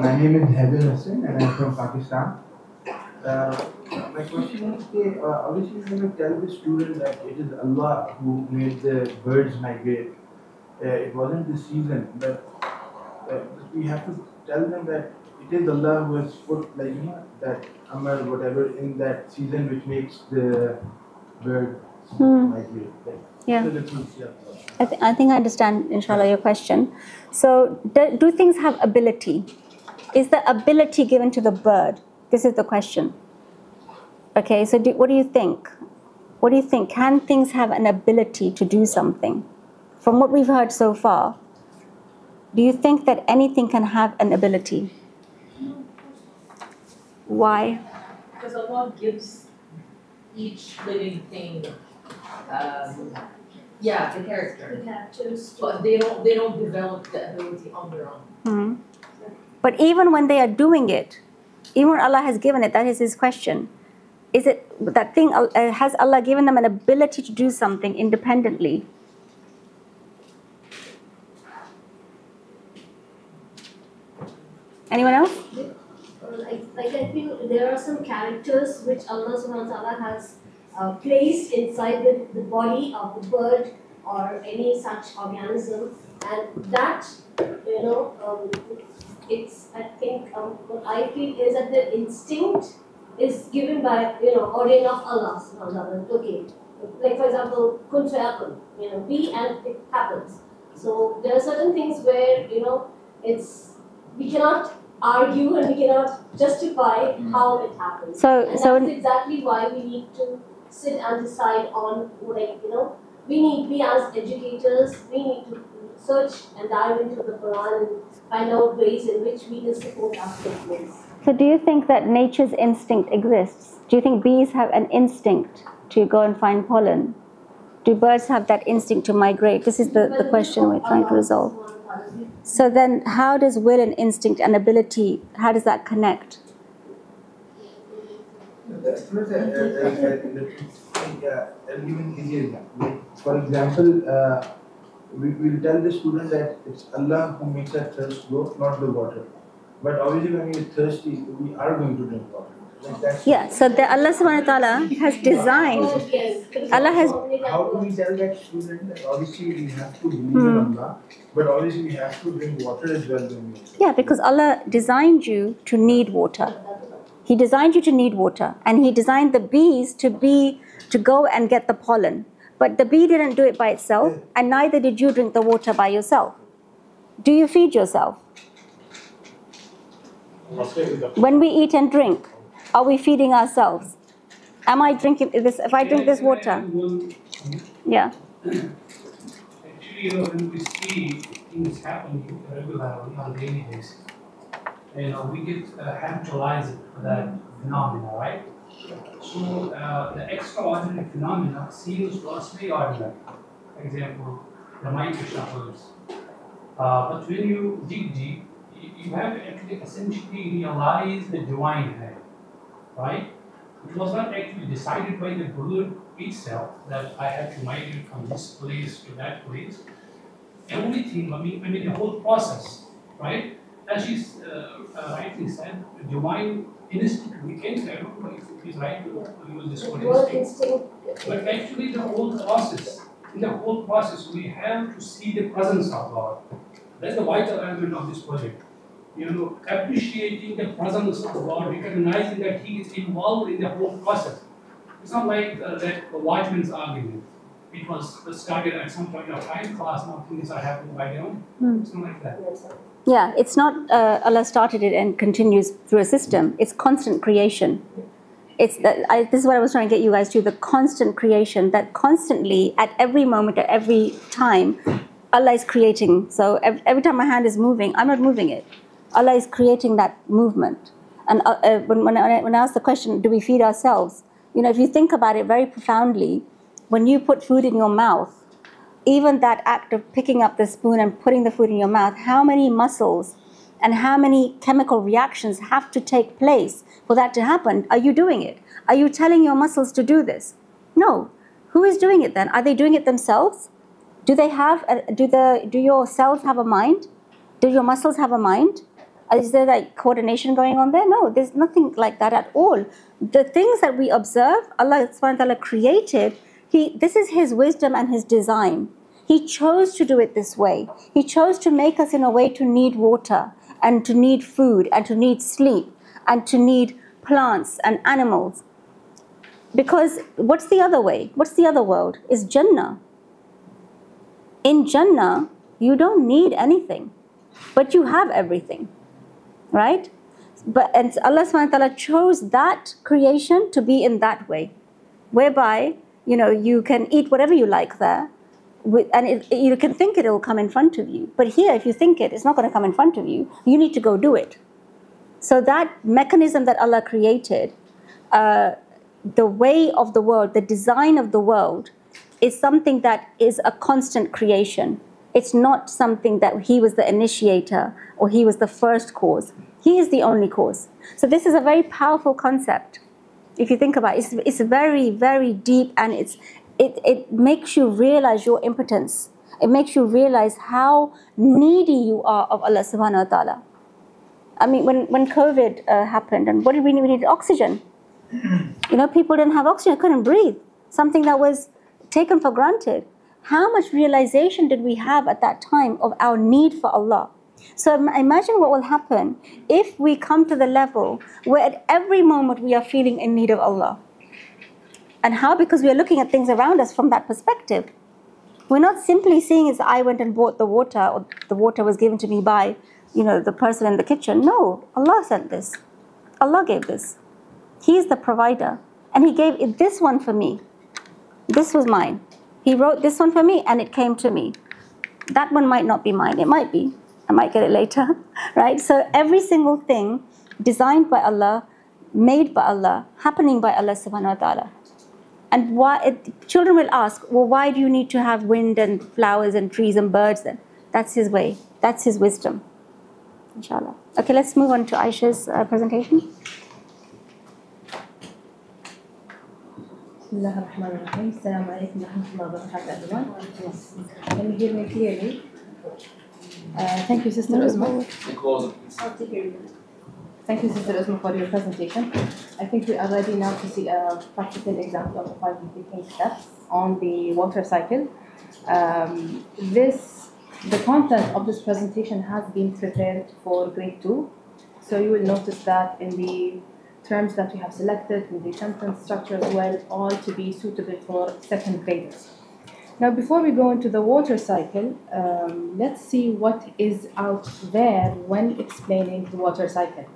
Speaker 2: my name is Habib Hussain and I'm from Pakistan. My question is, obviously, when we tell the student that it is Allah who made the birds migrate, it wasn't the season, but we have to tell them that it is Allah who has put, that Amar, whatever, in that season which makes the bird migrate.
Speaker 1: Yeah. I think I understand, inshallah, your question. So, do things have ability? Is the ability given to the bird? This is the question. Okay, so what do you think? What do you think? Can things have an ability to do something? From what we've heard so far, do you think that anything can have an ability?
Speaker 5: No.
Speaker 1: Why?
Speaker 5: Because Allah gives
Speaker 8: each living thing, yeah, the character.
Speaker 4: The characters.
Speaker 8: But they don't develop the ability on their own.
Speaker 1: Hmm. But even when they are doing it, even when Allah has given it, that is his question. Is it that thing, has Allah given them an ability to do something independently? Anyone else?
Speaker 4: I feel there are some characters which Allah subhanahu wa ta'ala has placed inside the body of the bird or any such organism, and that, it's, I think, what I feel is that the instinct is given by, ordain of Allah subhanahu wa ta'ala. Okay, like for example, kun fayakun, be and it happens. So there are certain things where, we cannot argue and we cannot justify how it happens.
Speaker 1: So
Speaker 4: that's exactly why we need to sit and decide on, we as educators, we need to search and dive into the Quran and find out ways in which we can support our statements.
Speaker 1: So do you think that nature's instinct exists? Do you think bees have an instinct to go and find pollen? Do birds have that instinct to migrate? This is the question we're trying to resolve. So then how does will and instinct and ability, how does that connect?
Speaker 2: For example, we will tell the student that it's Allah who makes our thirst go, not the water. But obviously when we are thirsty, we are going to drink water.
Speaker 1: Yeah, so Allah subhanahu wa ta'ala has designed, Allah has...
Speaker 2: How do we tell that student that obviously we have to believe in Allah, but obviously we have to drink water as well when we are thirsty?
Speaker 1: Yeah, because Allah designed you to need water. He designed you to need water, and He designed the bees to go and get the pollen. But the bee didn't do it by itself, and neither did you drink the water by yourself. Do you feed yourself? When we eat and drink, are we feeding ourselves? Am I drinking this? If I drink this water, yeah.
Speaker 9: Actually, when we see things happening regularly on a daily basis, we get habitualized with that phenomena, right? So the extraordinary phenomena seems to us very ordinary. For example, the migration of birds. But when you dig deep, you have to actually essentially realize the divine hand, right? It was not actually decided by the bird itself that I have to migrate from this place to that place. Everything, I mean the whole process, right? As she rightly said, the divine instinct, we can't, I don't know if it is right to use this word instinct, but actually the whole process, in the whole process, we have to see the presence of God. That's the vital element of this project. Appreciating the presence of God, recognizing that He is involved in the whole process. It's not like that watchman's argument. It was started at some point of time, class, now things are happening by their own. It's not like that.
Speaker 1: Yeah, it's not Allah started it and continues through a system. It's constant creation. It's this is what I was trying to get you guys to, the constant creation, that constantly, at every moment, at every time, Allah is creating. So every time my hand is moving, I'm not moving it. Allah is creating that movement. And when I ask the question, do we feed ourselves? If you think about it very profoundly, when you put food in your mouth, even that act of picking up the spoon and putting the food in your mouth, how many muscles and how many chemical reactions have to take place for that to happen? Are you doing it? Are you telling your muscles to do this? No. Who is doing it then? Are they doing it themselves? Do your cells have a mind? Do your muscles have a mind? Is there like coordination going on there? No, there's nothing like that at all. The things that we observe, Allah subhanahu wa ta'ala created, this is His wisdom and His design. He chose to do it this way. He chose to make us in a way to need water and to need food and to need sleep and to need plants and animals. Because what's the other way? What's the other world? Is Jannah. In Jannah, you don't need anything, but you have everything. Right? And Allah subhanahu wa ta'ala chose that creation to be in that way, whereby, you can eat whatever you like there, and you can think it will come in front of you. But here, if you think it's not going to come in front of you, you need to go do it. So that mechanism that Allah created, the way of the world, the design of the world, is something that is a constant creation. It's not something that he was the initiator or he was the first cause. He is the only cause. So this is a very powerful concept. If you think about it, it's very, very deep, and it makes you realize your impotence. It makes you realize how needy you are of Allah subhanahu wa ta'ala. I mean, when COVID happened, and what did we need? We needed oxygen. People didn't have oxygen, couldn't breathe. Something that was taken for granted. How much realization did we have at that time of our need for Allah? So imagine what will happen if we come to the level where at every moment we are feeling in need of Allah. And how? Because we are looking at things around us from that perspective. We're not simply seeing as I went and bought the water, or the water was given to me by, the person in the kitchen. No, Allah sent this. Allah gave this. He is the provider. And He gave this one for me. This was mine. He wrote this one for me and it came to me. That one might not be mine. It might be. I might get it later. Right? So every single thing designed by Allah, made by Allah, happening by Allah subhanahu wa ta'ala. And children will ask, well, why do you need to have wind and flowers and trees and birds then? That's His way. That's His wisdom. Inshallah. Okay, let's move on to Aisha's presentation.
Speaker 7: Assalamu alaikum wa rahmatullahi wa barakatuh, everyone. Can you hear me clearly? Thank you, Sister Uzma. Thank you, Sister Uzma, for your presentation. I think we are ready now to see a practical example of the 5 thinking steps on the water cycle. The content of this presentation has been prepared for grade 2. So you will notice that in the terms that we have selected, in the sentence structure as well, all to be suitable for second graders. Now, before we go into the water cycle, let's see what is out there when explaining the water cycle.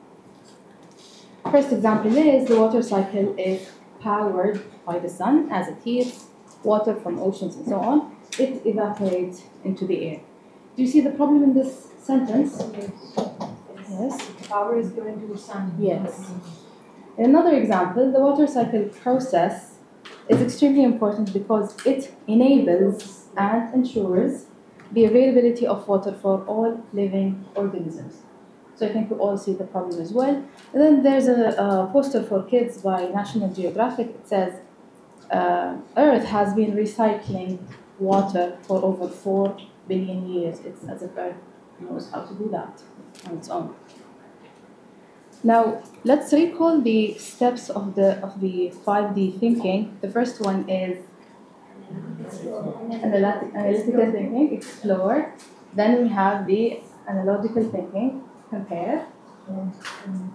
Speaker 7: First example is the water cycle is powered by the sun. As it heats water from oceans and so on, it evaporates into the air. Do you see the problem in this sentence? Yes.
Speaker 8: Power is going to the sun.
Speaker 7: Yes. In another example, the water cycle process is extremely important because it enables and ensures the availability of water for all living organisms. So I think we all see the problem as well. And then there's a poster for kids by National Geographic. It says, Earth has been recycling water for over 4 billion years. It's as if Earth knows how to do that on its own. Now, let's recall the steps of the 5D thinking. The first one is analytical thinking, explore. Then we have the analogical thinking, compare.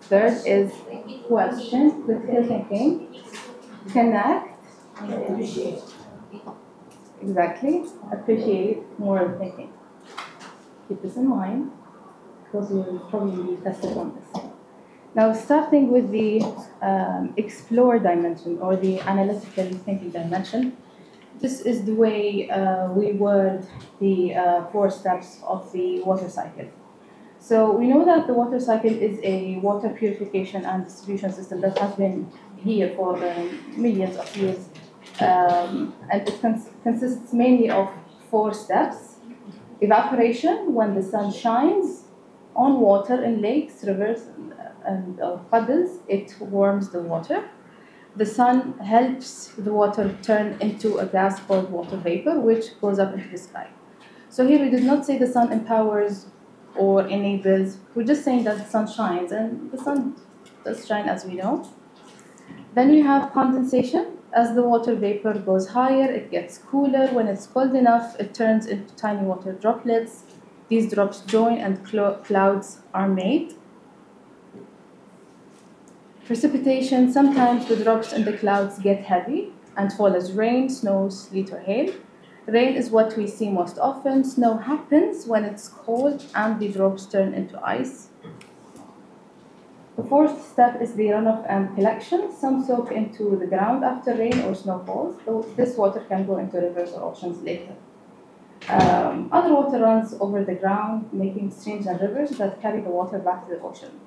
Speaker 7: Third is question, critical thinking, connect. Exactly, appreciate, moral thinking. Keep this in mind because we will probably be tested on this. Now, starting with the explore dimension or the analytical thinking dimension, this is the way we word the 4 steps of the water cycle. So we know that the water cycle is a water purification and distribution system that has been here for millions of years. And it consists mainly of 4 steps. Evaporation, when the sun shines on water in lakes, rivers, and puddles, it warms the water. The sun helps the water turn into a gas called water vapor, which goes up into the sky. So here we did not say the sun empowers or enables. We're just saying that the sun shines, and the sun does shine as we know. Then you have condensation. As the water vapor goes higher, it gets cooler. When it's cold enough, it turns into tiny water droplets. These drops join and clouds are made. Precipitation, sometimes the drops in the clouds get heavy and fall as rain, snow, sleet, or hail. Rain is what we see most often. Snow happens when it's cold and the drops turn into ice. The 4th step is the runoff and collection. Some soak into the ground after rain or snow falls. So this water can go into rivers or oceans later. Other water runs over the ground, making streams and rivers that carry the water back to the ocean.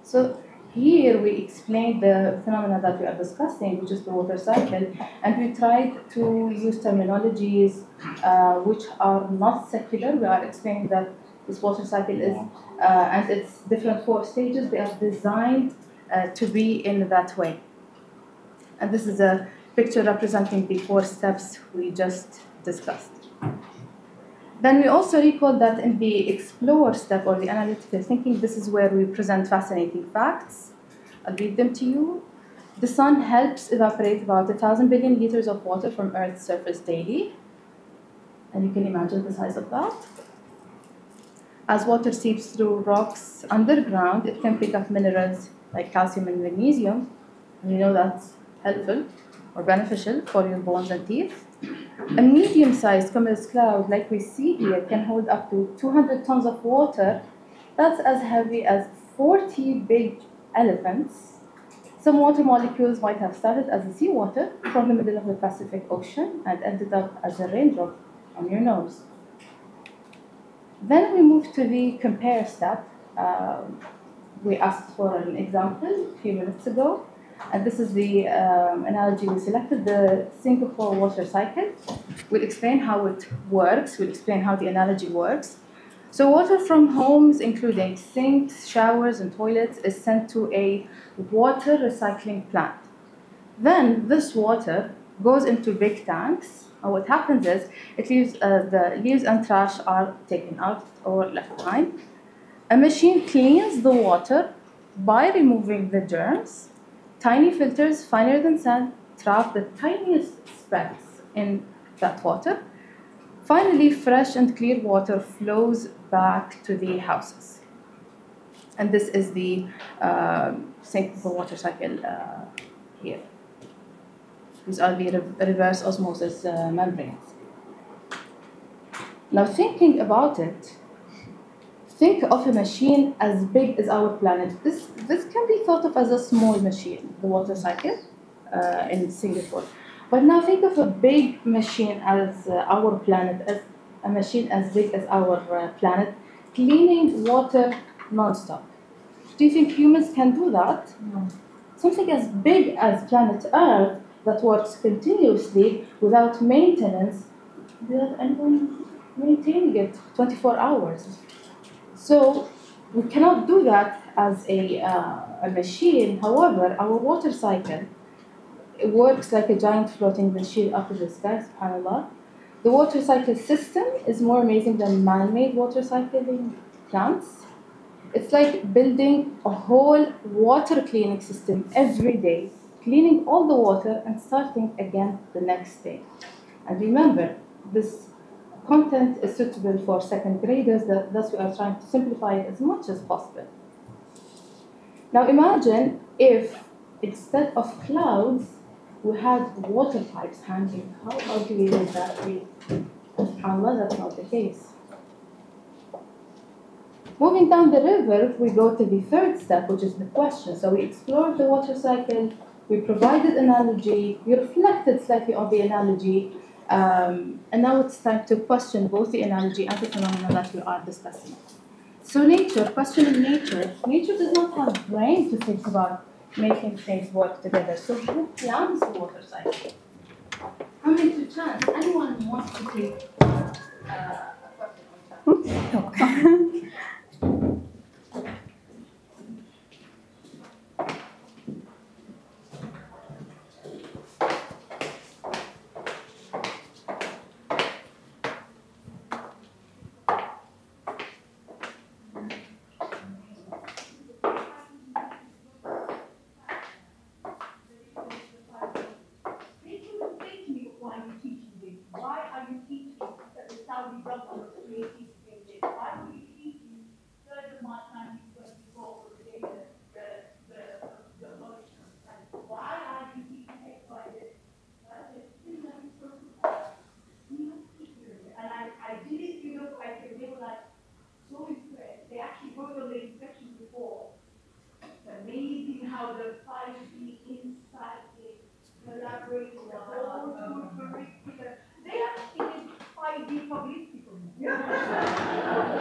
Speaker 7: So Here we explained the phenomena that we are discussing, which is the water cycle, and we tried to use terminologies which are not secular. We are explaining that this water cycle is, and its different 4 stages, they are designed to be in that way. And this is a picture representing the 4 steps we just discussed. Then we also recall that in the explore step or the analytical thinking, this is where we present fascinating facts. I'll read them to you. The sun helps evaporate about 1,000 billion liters of water from Earth's surface daily. And you can imagine the size of that. As water seeps through rocks underground, it can pick up minerals like calcium and magnesium. And we know that's helpful or beneficial for your bones and teeth. A medium-sized cumulus cloud, like we see here, can hold up to 200 tons of water. That's as heavy as 40 big elephants. Some water molecules might have started as seawater from the middle of the Pacific Ocean and ended up as a raindrop on your nose. Then we move to the compare step. We asked for an example a few minutes ago. And this is the analogy we selected, the Singapore water cycle. We'll explain how it works. We'll explain how the analogy works. So water from homes, including sinks, showers, and toilets, is sent to a water recycling plant. Then this water goes into big tanks. And what happens is the leaves and trash are taken out or left behind. A machine cleans the water by removing the germs. Tiny filters, finer than sand, trap the tiniest specks in that water. Finally, fresh and clear water flows back to the houses. And this is the Singapore water cycle here. These are the reverse osmosis membranes. Now, thinking about it, think of a machine as big as our planet. This can be thought of as a small machine, the water cycle in Singapore. But now think of a big machine as our planet, as a machine as big as our planet, cleaning water non-stop. Do you think humans can do that?
Speaker 5: No.
Speaker 7: Something as big as planet Earth that works continuously without maintenance, without anyone maintaining it 24 hours. So we cannot do that as a machine. However, our water cycle, it works like a giant floating machine up in the sky, subhanAllah. The water cycle system is more amazing than man-made water cycling plants. It's like building a whole water cleaning system every day, cleaning all the water and starting again the next day. And remember, this content is suitable for second graders, thus we are trying to simplify it as much as possible. Now imagine if instead of clouds, we had water pipes hanging. How ugly would that be? SubhanAllah, that's not the case. Moving down the river, we go to the third step, which is the question. So we explored the water cycle, we provided analogy, we reflected slightly on the analogy, and now it's time to question both the analogy and the phenomena that we are discussing. So nature, questioning nature. Nature does not have a brain to think about making things work together. So who plans the water cycle? Coming to chance, anyone wants to take a question on chance?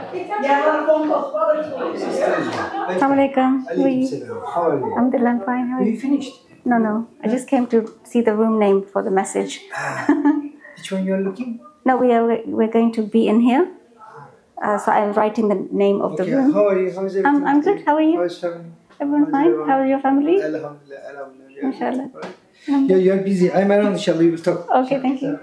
Speaker 1: Assalamu alaikum.
Speaker 10: How are you?
Speaker 1: Alhamdulillah, I'm fine. How are
Speaker 10: You
Speaker 1: you?
Speaker 10: finished?
Speaker 1: No. I just came to see the room name for the message.
Speaker 10: Which one you are looking?
Speaker 1: No, we're going to be in here. So I'm writing the name of the
Speaker 10: Okay,
Speaker 1: room.
Speaker 10: how are you? How's everything?
Speaker 1: I'm good. How are you?
Speaker 10: How's family?
Speaker 1: Everyone fine?
Speaker 10: everyone?
Speaker 1: How is your family?
Speaker 10: Alhamdulillah, alhamdulillah.
Speaker 1: Inshallah.
Speaker 10: Yeah, you are busy. I'm around, inshallah. We will talk.
Speaker 1: Okay, thank you.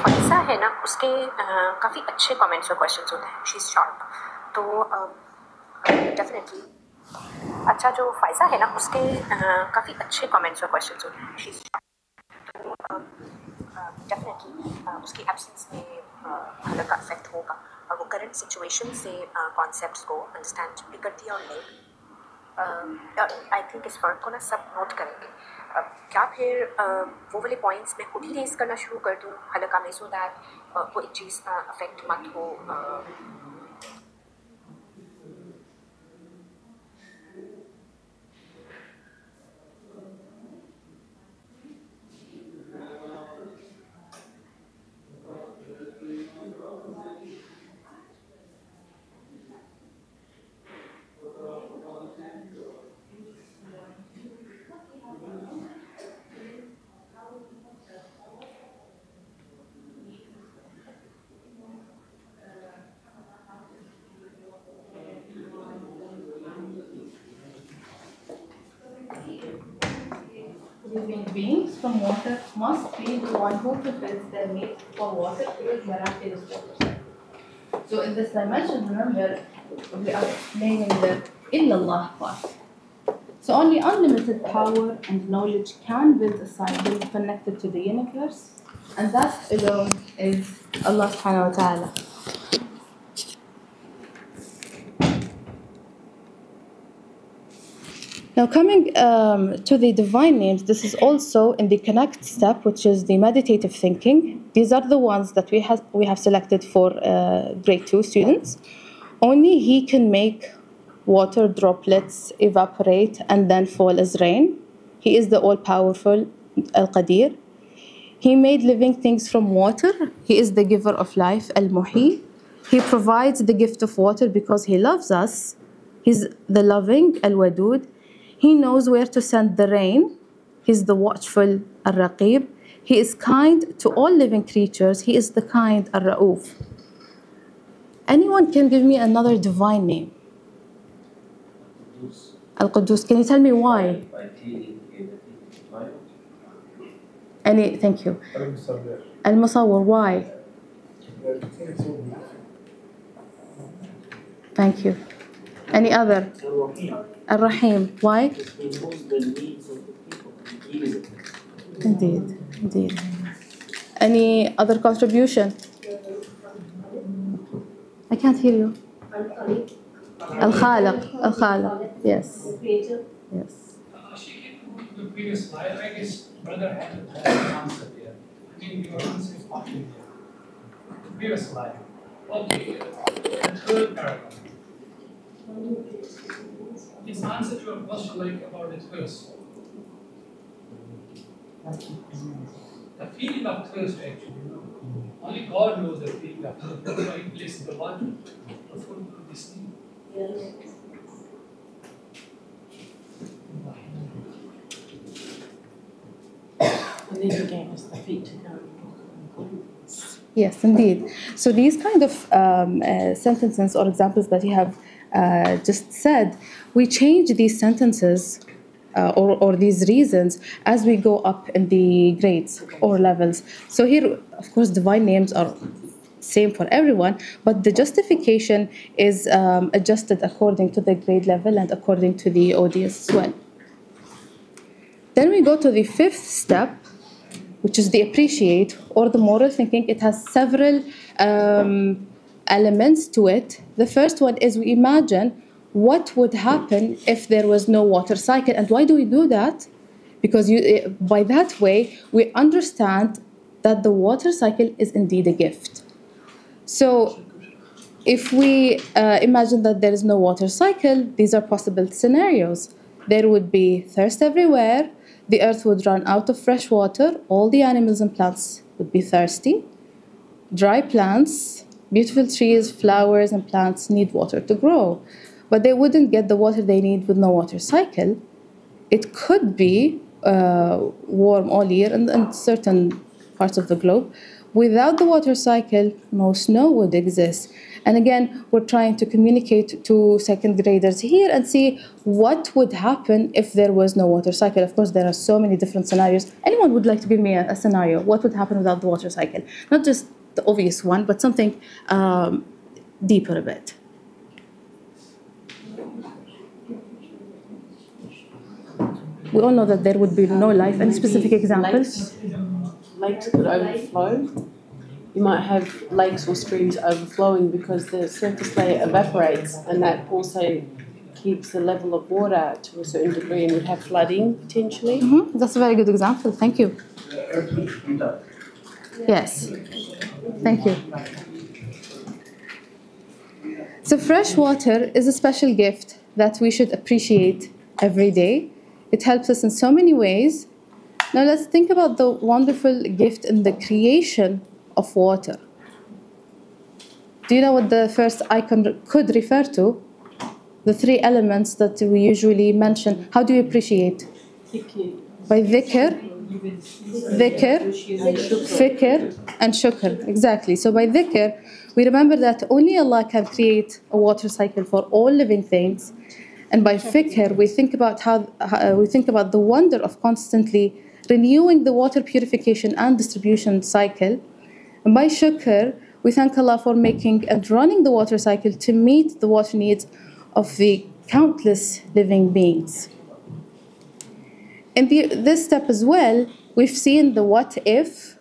Speaker 11: Faiza है ना, उसके काफ़ी अच्छे comments और questions होते हैं. She is sharp. तो definitely अच्छा जो फ़ाइज़ा है ना, उसके काफ़ी अच्छे कमेंट्स और क्वेश्चंस होते हैं. She is sharp. तो डेफिनेटली उसकी एब्सेंस में हल्का का इफेक्ट होगा और वो करंट सिचुएशन से कॉन्सेप्ट्स को अंडरस्टैंड भी करती है और नहीं. आई थिंक इस फ़र्क को ना सब नोट करेंगे. क्या फिर वो वाले पॉइंट्स मैं खुद ही रेस करना शुरू कर दूँ हल्का में, सो दैट वो एक चीज़ अफेक्ट मत हो.
Speaker 7: Living beings from water must be the one who fulfills their need for water through his miraculous water. So in this dimension, remember, we are explaining the illallah part. So only unlimited power and knowledge can build a cycle connected to the universe, and that alone is Allah subhanahu wa ta'ala. Now coming to the divine names, this is also in the connect step, which is the meditative thinking. These are the ones that we have selected for grade 2 students. Only He can make water droplets evaporate and then fall as rain. He is the all-powerful Al-Qadir. He made living things from water. He is the giver of life, Al-Muhi. He provides the gift of water because He loves us. He's the loving, Al-Wadud. He knows where to send the rain. He's the watchful Al-Raqib. He is kind to all living creatures. He is the kind Al-Ra'uf. Anyone can give me another divine name? Al-Quddus. Can you tell me why? Thank you. Al-Musawwir. Why? Thank you. Any other? Ar-Rahim. Why? Indeed. Any other contribution? can't hear you. Al-Khaliq. Yes.
Speaker 4: Creator.
Speaker 7: Yes.
Speaker 9: She came to the previous slide. I guess brother had an answer there. I mean, your answer is partly there. The previous slide. Okay, the third paragraph. It's answer to your question like about the thirst. The feeling of thirst, actually, only God knows the feeling of thirst. That's why He placed the water to fulfill this need.
Speaker 3: And then He gave us the feet to go.
Speaker 7: Yes, indeed. So these kind of sentences or examples that you have just said, we change these sentences or these reasons as we go up in the grades or levels. So here, of course, divine names are same for everyone, but the justification is adjusted according to the grade level and according to the audience as well. Then we go to the fifth step, which is the appreciate or the moral thinking. It has several elements to it. The first one is we imagine what would happen if there was no water cycle. And why do we do that? Because by that way, we understand that the water cycle is indeed a gift. So if we imagine that there is no water cycle, these are possible scenarios. There would be thirst everywhere. The earth would run out of fresh water. All the animals and plants would be thirsty. Dry plants, beautiful trees, flowers, and plants need water to grow. But they wouldn't get the water they need with no water cycle. It could be warm all year in certain parts of the globe. Without the water cycle, no snow would exist. And again, we're trying to communicate to second graders here and see what would happen if there was no water cycle. Of course, there are so many different scenarios. Anyone would like to give me a scenario? What would happen without the water cycle? Not just the obvious one, but something deeper a bit. We all know that there would be no life. Any specific examples?
Speaker 3: Lakes could overflow. You might have lakes or streams overflowing because the surface layer evaporates, and that also keeps the level of water to a certain degree, and would have flooding potentially.
Speaker 7: Mm-hmm. That's a very good example. Thank you. Yes. Thank you. So fresh water is a special gift that we should appreciate every day. It helps us in so many ways. Now let's think about the wonderful gift in the creation of water. Do you know what the first icon could refer to? The three elements that we usually mention. How do you appreciate? By dhikr, fikr, and shukr. Exactly. So by dhikr, we remember that only Allah can create a water cycle for all living things. And by fikr, we think about the wonder of constantly renewing the water purification and distribution cycle. And by shukr, we thank Allah for making and running the water cycle to meet the water needs of the countless living beings. In this step as well, we've seen the what if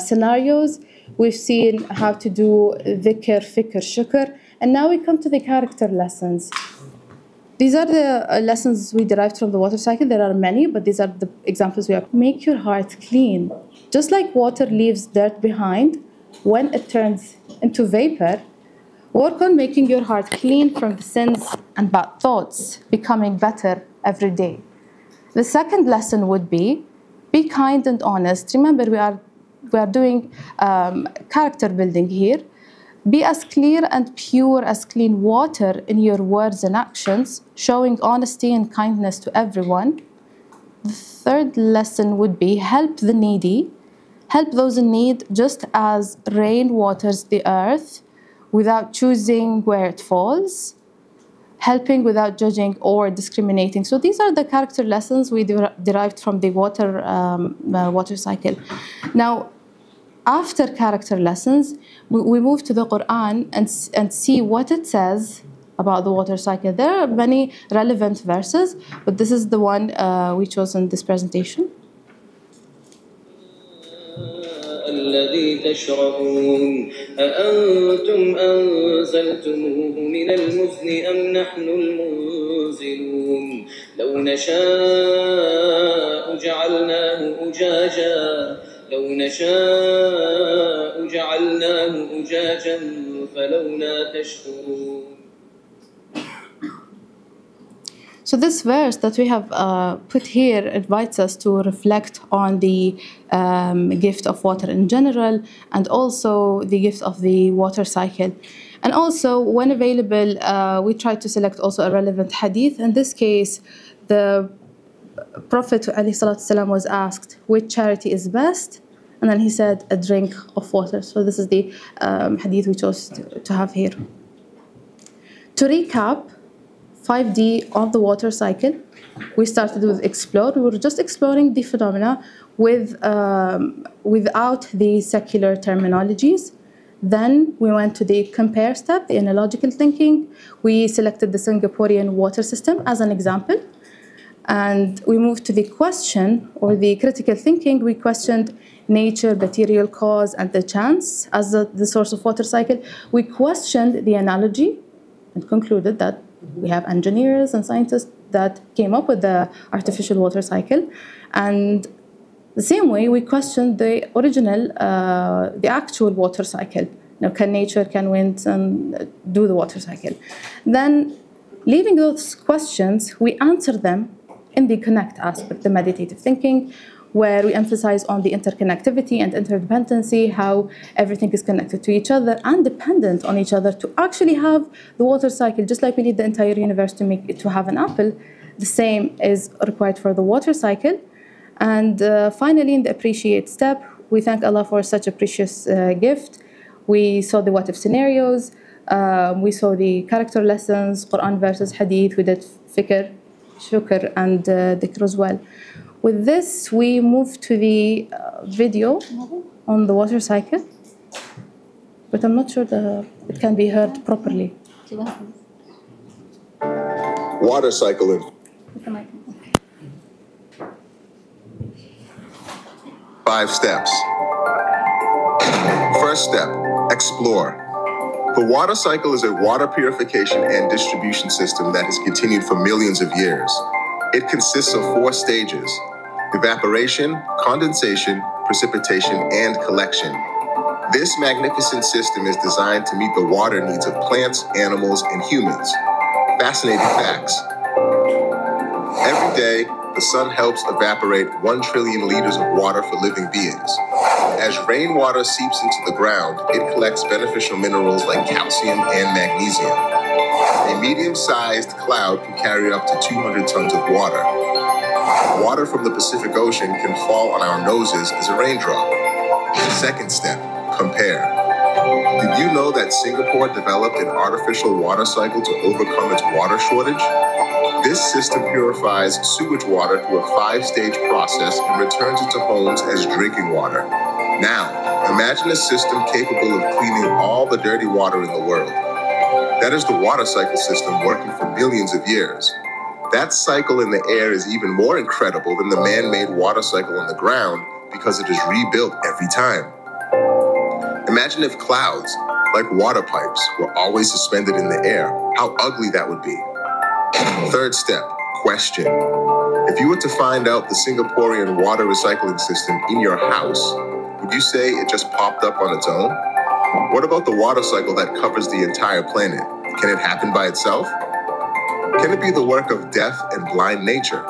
Speaker 7: scenarios, we've seen how to do dhikr, fikr, shukr, and now we come to the character lessons. These are the lessons we derived from the water cycle. There are many, but these are the examples we have. Make your heart clean. Just like water leaves dirt behind when it turns into vapor, work on making your heart clean from the sins and bad thoughts, becoming better every day. The second lesson would be kind and honest. Remember, we are doing character building here. Be as clear and pure as clean water in your words and actions, showing honesty and kindness to everyone. The third lesson would be help the needy. Help those in need just as rain waters the earth without choosing where it falls. Helping without judging or discriminating. So these are the character lessons we derived from the water cycle. Now, after character lessons, we move to the Quran and see what it says about the water cycle. There are many relevant verses, but this is the one we chose in this presentation.
Speaker 12: الذي تشربون أأنتم أنزلتموه من المزن أم نحن المنزلون لو نشاء جعلناه أجاجا فلولا تشكرون.
Speaker 7: So this verse that we have put here invites us to reflect on the gift of water in general, and also the gift of the water cycle. And also, when available, we try to select also a relevant hadith. In this case, the Prophet ﷺ was asked which charity is best, and then he said a drink of water. So this is the hadith we chose to have here. To recap, 5D of the water cycle. We started with explore. We were just exploring the phenomena without the secular terminologies. Then we went to the compare step, the analogical thinking. We selected the Singaporean water system as an example. And we moved to the question, or the critical thinking. We questioned nature, material cause, and the chance as the source of water cycle. We questioned the analogy and concluded that we have engineers and scientists that came up with the artificial water cycle. And the same way, we questioned the original, the actual water cycle. Can nature, can wind, and do the water cycle? Then, leaving those questions, we answer them in the connect aspect, the meditative thinking, where we emphasize on the interconnectivity and interdependency, how everything is connected to each other and dependent on each other to actually have the water cycle. Just like we need the entire universe to have an apple, the same is required for the water cycle. And finally, in the appreciate step, we thank Allah for such a precious gift. We saw the what if scenarios, we saw the character lessons, Quran verses, hadith, we did fikr, shukr, and dhikr as well. With this, we move to the video on the water cycle, but I'm not sure it can be heard properly.
Speaker 13: Water cycle. Five steps. First step, explore. The water cycle is a water purification and distribution system that has continued for millions of years. It consists of 4 stages: evaporation, condensation, precipitation, and collection. This magnificent system is designed to meet the water needs of plants, animals, and humans. Fascinating facts. Every day, the sun helps evaporate 1 trillion liters of water for living beings. As rainwater seeps into the ground, it collects beneficial minerals like calcium and magnesium. A medium-sized cloud can carry up to 200 tons of water. Water from the Pacific Ocean can fall on our noses as a raindrop. Second step, compare. Did you know that Singapore developed an artificial water cycle to overcome its water shortage? This system purifies sewage water through a 5-stage process and returns it to homes as drinking water. Now, imagine a system capable of cleaning all the dirty water in the world. That is the water cycle system working for millions of years. That cycle in the air is even more incredible than the man-made water cycle on the ground because it is rebuilt every time. Imagine if clouds, like water pipes, were always suspended in the air. How ugly that would be. Third step, question. If you were to find out the Singaporean water recycling system in your house, would you say it just popped up on its own? What about the water cycle that covers the entire planet? Can it happen by itself? Can it be the work of deaf and blind nature?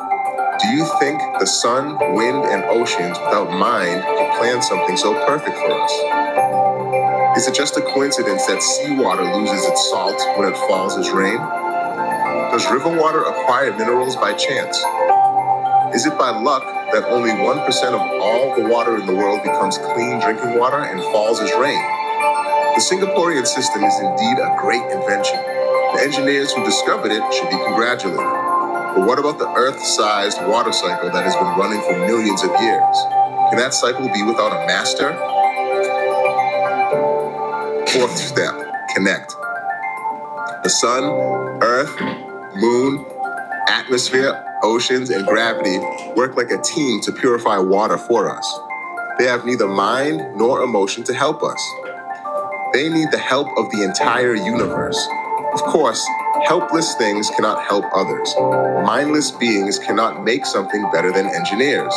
Speaker 13: Do you think the sun, wind, and oceans without mind could plan something so perfect for us? Is it just a coincidence that seawater loses its salt when it falls as rain? Does river water acquire minerals by chance? Is it by luck that only 1% of all the water in the world becomes clean drinking water and falls as rain? The Singaporean system is indeed a great invention. The engineers who discovered it should be congratulated. But what about the Earth-sized water cycle that has been running for millions of years? Can that cycle be without a master? Fourth step, connect. The sun, earth, moon, atmosphere, oceans, and gravity work like a team to purify water for us. They have neither mind nor emotion to help us. They need the help of the entire universe. Of course, helpless things cannot help others. Mindless beings cannot make something better than engineers.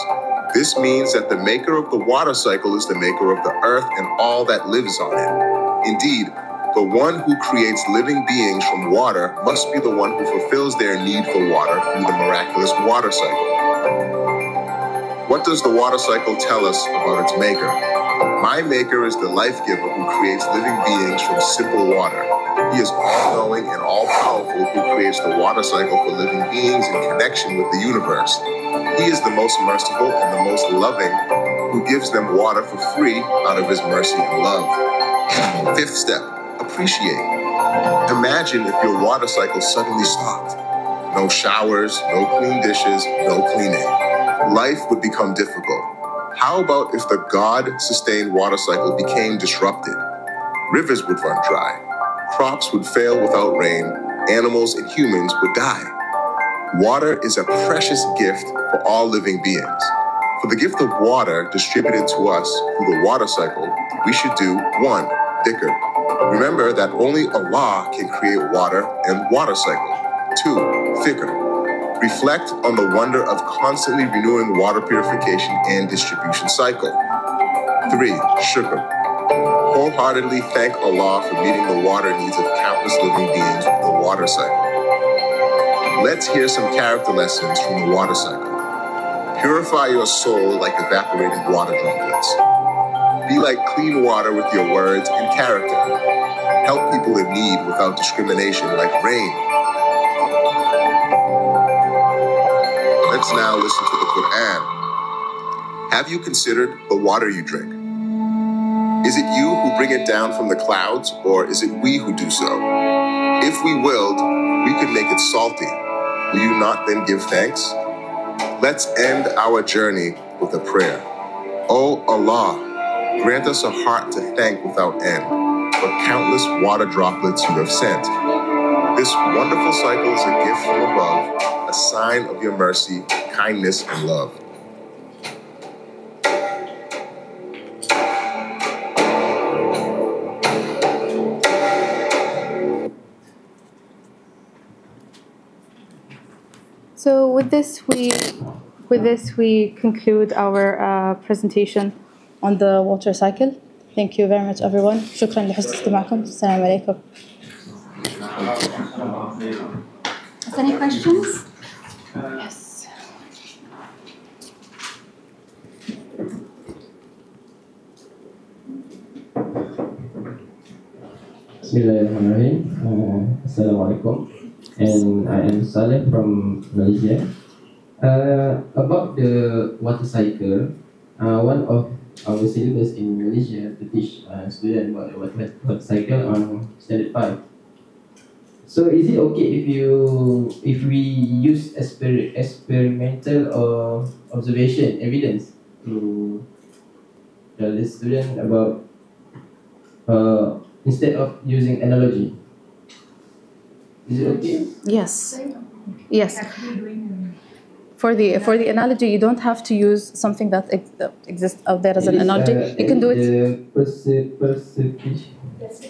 Speaker 13: This means that the maker of the water cycle is the maker of the earth and all that lives on it. Indeed, the one who creates living beings from water must be the one who fulfills their need for water through the miraculous water cycle. What does the water cycle tell us about its maker? My maker is the life giver who creates living beings from simple water. He is all-knowing and all-powerful who creates the water cycle for living beings in connection with the universe. He is the most merciful and the most loving who gives them water for free out of his mercy and love. Fifth step, appreciate. Imagine if your water cycle suddenly stopped. No showers, no clean dishes, no cleaning. Life would become difficult. How about if the God-sustained water cycle became disrupted? Rivers would run dry. Crops would fail without rain. Animals and humans would die. Water is a precious gift for all living beings. For the gift of water distributed to us through the water cycle, we should do 1. Dhikr. Remember that only Allah can create water and water cycle. 2. Fikr. Reflect on the wonder of constantly renewing water purification and distribution cycle. 3. Shukr. Wholeheartedly thank Allah for meeting the water needs of countless living beings with the water cycle. Let's hear some character lessons from the water cycle. Purify your soul like evaporating water droplets. Be like clean water with your words and character. Help people in need without discrimination like rain. Let's now listen to the Quran. Have you considered the water you drink? Is it you who bring it down from the clouds, or is it we who do so? If we willed, we could make it salty. Will you not then give thanks? Let's end our journey with a prayer. O Allah, grant us a heart to thank without end for countless water droplets you have sent. This wonderful cycle is a gift from above, a sign of your mercy, kindness, and love.
Speaker 7: So with this we conclude our presentation on the water cycle. Thank you very much, everyone. شكرا لحسن استماعكم. السلام عليكم.
Speaker 1: Any questions?
Speaker 7: Yes.
Speaker 14: Bismillahirrahmanirrahim. Assalamualaikum. And I am Saleh from Malaysia. About the water cycle, one of our syllabus in Malaysia to teach students about the water cycle on standard 5. So is it okay if we use experimental or observation evidence to tell the student about instead of using analogy? Is it okay?
Speaker 7: Yes. Yes. For the analogy, you don't have to use something that exists out there as an analogy. You can do it.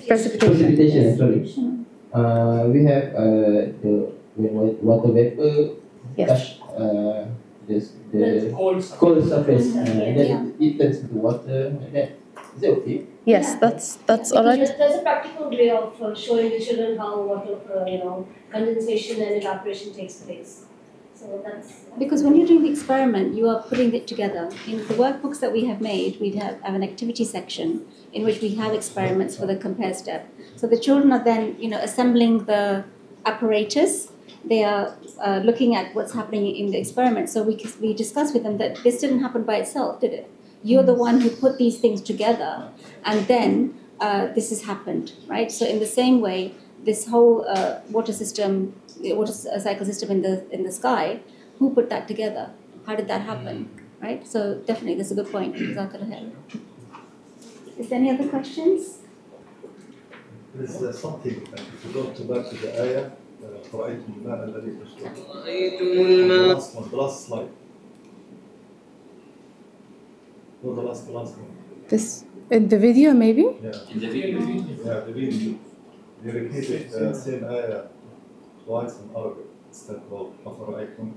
Speaker 14: Precipitation. Sorry. We have the water vapor touch the cold surface, and then it turns into water like that. Is that okay?
Speaker 7: Yes, that's all right.
Speaker 4: There's a practical way of showing the children how water, condensation and evaporation takes place. So that's
Speaker 1: because when you're doing the experiment, you are putting it together. In the workbooks that we have made, we have an activity section in which we have experiments for the compare step. So the children are then, assembling the apparatus. They are looking at what's happening in the experiment. So we discuss with them that this didn't happen by itself, did it? You're the one who put these things together, and then this has happened, right? So in the same way, this whole water cycle system in the sky, who put that together? How did that happen, right? So definitely, that's a good point. Is there any other questions?
Speaker 15: There's something that if you go back to the ayah, رأيتم الماء الذي تشربون. The last slide. No, the last one.
Speaker 7: This in the video, maybe?
Speaker 15: Yeah.
Speaker 6: In the video.
Speaker 15: Yeah, the video. They repeated the same ayah twice in Arabic. It's called أفرأيتم.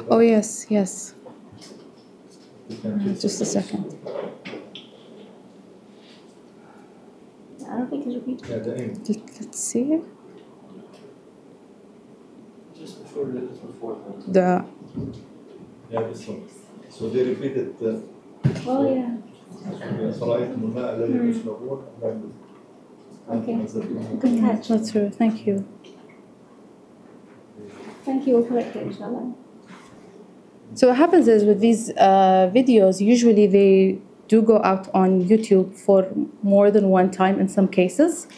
Speaker 7: Oh, yes, yes.
Speaker 15: You
Speaker 7: Just a second.
Speaker 1: I don't think it's repeated.
Speaker 15: Yeah, the end.
Speaker 7: Let's see.
Speaker 6: Just before
Speaker 7: The.
Speaker 15: Yeah, this one. So they repeated
Speaker 1: Oh, yeah.
Speaker 15: أفرأيتم الماء الذي تشربون.
Speaker 1: Okay. Good catch.
Speaker 7: That's true. Thank you.
Speaker 1: Thank you. We'll correct it, inshallah.
Speaker 7: So what happens is with these videos, usually they do go out on YouTube for more than one time in some cases.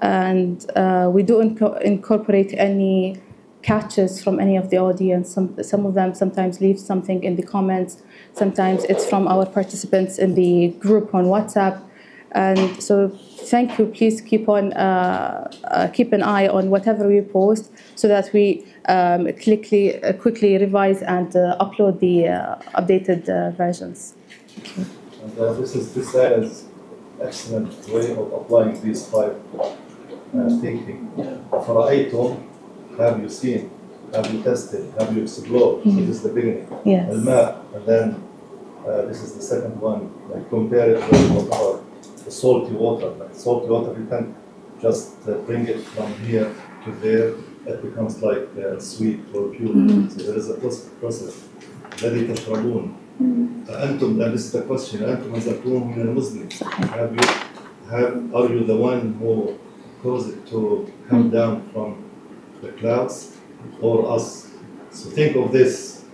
Speaker 7: And we do incorporate any catches from any of the audience. Some of them sometimes leave something in the comments. Sometimes it's from our participants in the group on WhatsApp. And so thank you. Please keep an eye on whatever we post so that we quickly revise and upload the updated versions. Okay.
Speaker 15: And this is excellent way of applying these five thinking. أفرأيتم, have you seen? Have you tested? Have you explored? So this is the beginning.
Speaker 7: Yes.
Speaker 15: الماء, and then this is the second one. Like compare it with the salty water. Like salty water, you can just bring it from here to there. It becomes like sweet or pure. So there is a process. الذي تشربون. أنتم, and this is the question. أنتم أنزلتموه من المزن. Are you the one who caused it to come down from the clouds, or us? So think of this,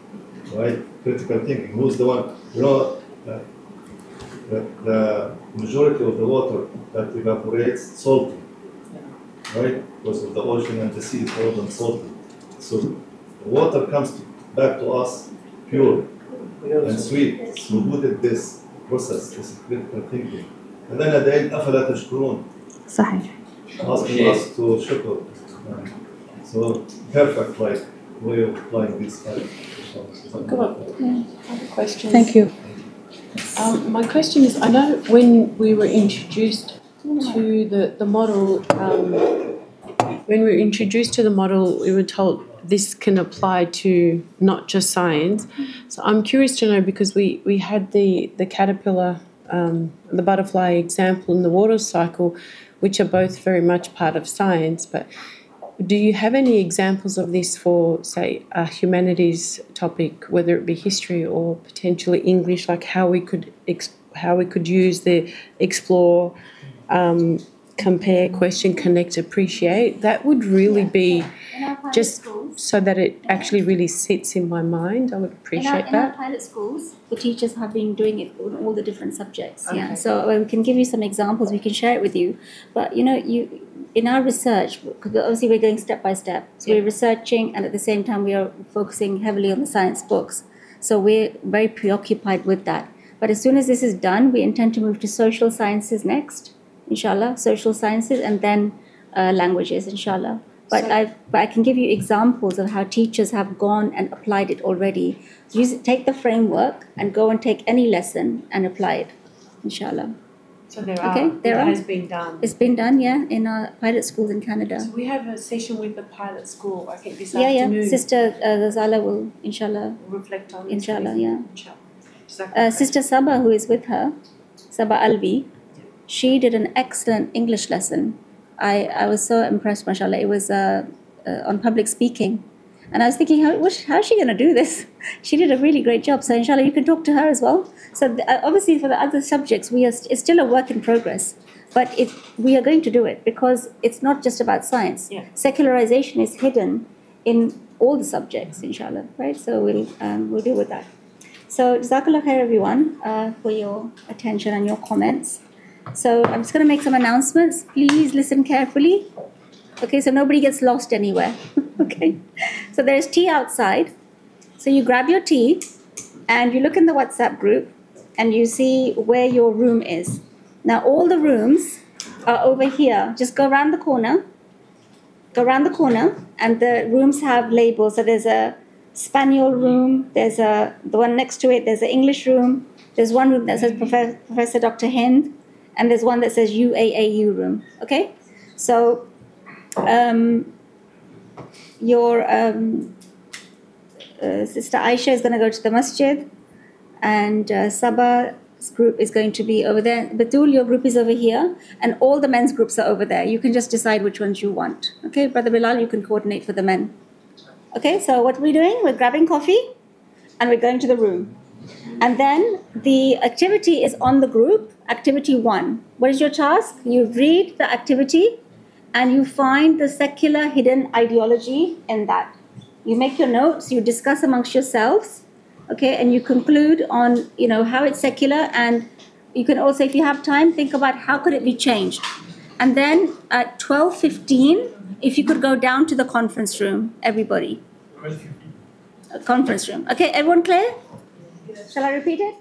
Speaker 15: right? Critical thinking. Who's the one? You know, the majority of the water that evaporates salty, right? Because of the ocean and the sea is all them salty. So the water comes back to us pure and sweet. So who did this process? This is critical thinking. And then at the end, أفلا تشكرون.
Speaker 7: صحيح.
Speaker 15: Asking us to shukr. So perfect, like way of applying these five.
Speaker 3: Come on. I have a question.
Speaker 7: Thank you.
Speaker 3: My question is, I know when we were introduced to the model, we were told this can apply to not just science. So I'm curious to know, because we had the caterpillar, the butterfly example and the water cycle, which are both very much part of science, but do you have any examples of this for, say, a humanities topic, whether it be history or potentially English, like how we could use the explore, compare, question, connect, appreciate? That would really be just so that it actually really sits in my mind. I would appreciate
Speaker 1: in our
Speaker 3: that.
Speaker 1: pilot schools, the teachers have been doing it on all the different subjects.
Speaker 3: Okay.
Speaker 1: Yeah, so we can give you some examples. We can share it with you. But in our research, because obviously we're going step by step, so we're researching, and at the same time we are focusing heavily on the science books. So we're very preoccupied with that. But as soon as this is done, we intend to move to social sciences next, inshallah, social sciences, and then languages, inshallah. But I can give you examples of how teachers have gone and applied it already. So take the framework and go and take any lesson and apply it, inshallah.
Speaker 3: So it has been done.
Speaker 1: It's been done, yeah, in our pilot schools in Canada.
Speaker 3: So we have a session with the pilot school, I think, this afternoon.
Speaker 1: Yeah. Sister Ghazala will, inshallah,
Speaker 3: reflect on this.
Speaker 1: Inshallah, yeah.
Speaker 3: Inshallah.
Speaker 1: Sister Saba, who is with her, Saba Alvi, she did an excellent English lesson. I was so impressed, mashallah. It was on public speaking. And I was thinking, how is she going to do this? She did a really great job. So inshallah, you can talk to her as well. So obviously for the other subjects, it's still a work in progress. But we are going to do it because it's not just about science.
Speaker 3: Yeah.
Speaker 1: Secularization is hidden in all the subjects, inshallah. Right? So we'll deal with that. So jazakallah khair, everyone, for your attention and your comments. So I'm just going to make some announcements. Please listen carefully. Okay, so nobody gets lost anywhere. Okay. So there's tea outside. So you grab your tea and you look in the WhatsApp group and you see where your room is. Now all the rooms are over here. Just go around the corner. Go around the corner and the rooms have labels. So there's a Spaniel room. There's the one next to it. There's an English room. There's one room that says Professor Dr. Hind, and there's one that says UAAU room. Okay, so your sister Aisha is going to go to the masjid, and Saba's group is going to be over there. Batul, your group is over here, and all the men's groups are over there. You can just decide which ones you want. Okay, Brother Bilal, you can coordinate for the men. Okay, so what are we doing? We're grabbing coffee, and we're going to the room. And then the activity is on the group, activity 1. What is your task? You read the activity, and you find the secular hidden ideology in that. You make your notes, you discuss amongst yourselves, okay, and you conclude on, how it's secular, and you can also, if you have time, think about how could it be changed. And then at 12:15, if you could go down to the conference room, everybody. 12:15. Conference room. Okay, everyone clear? Shall I repeat it?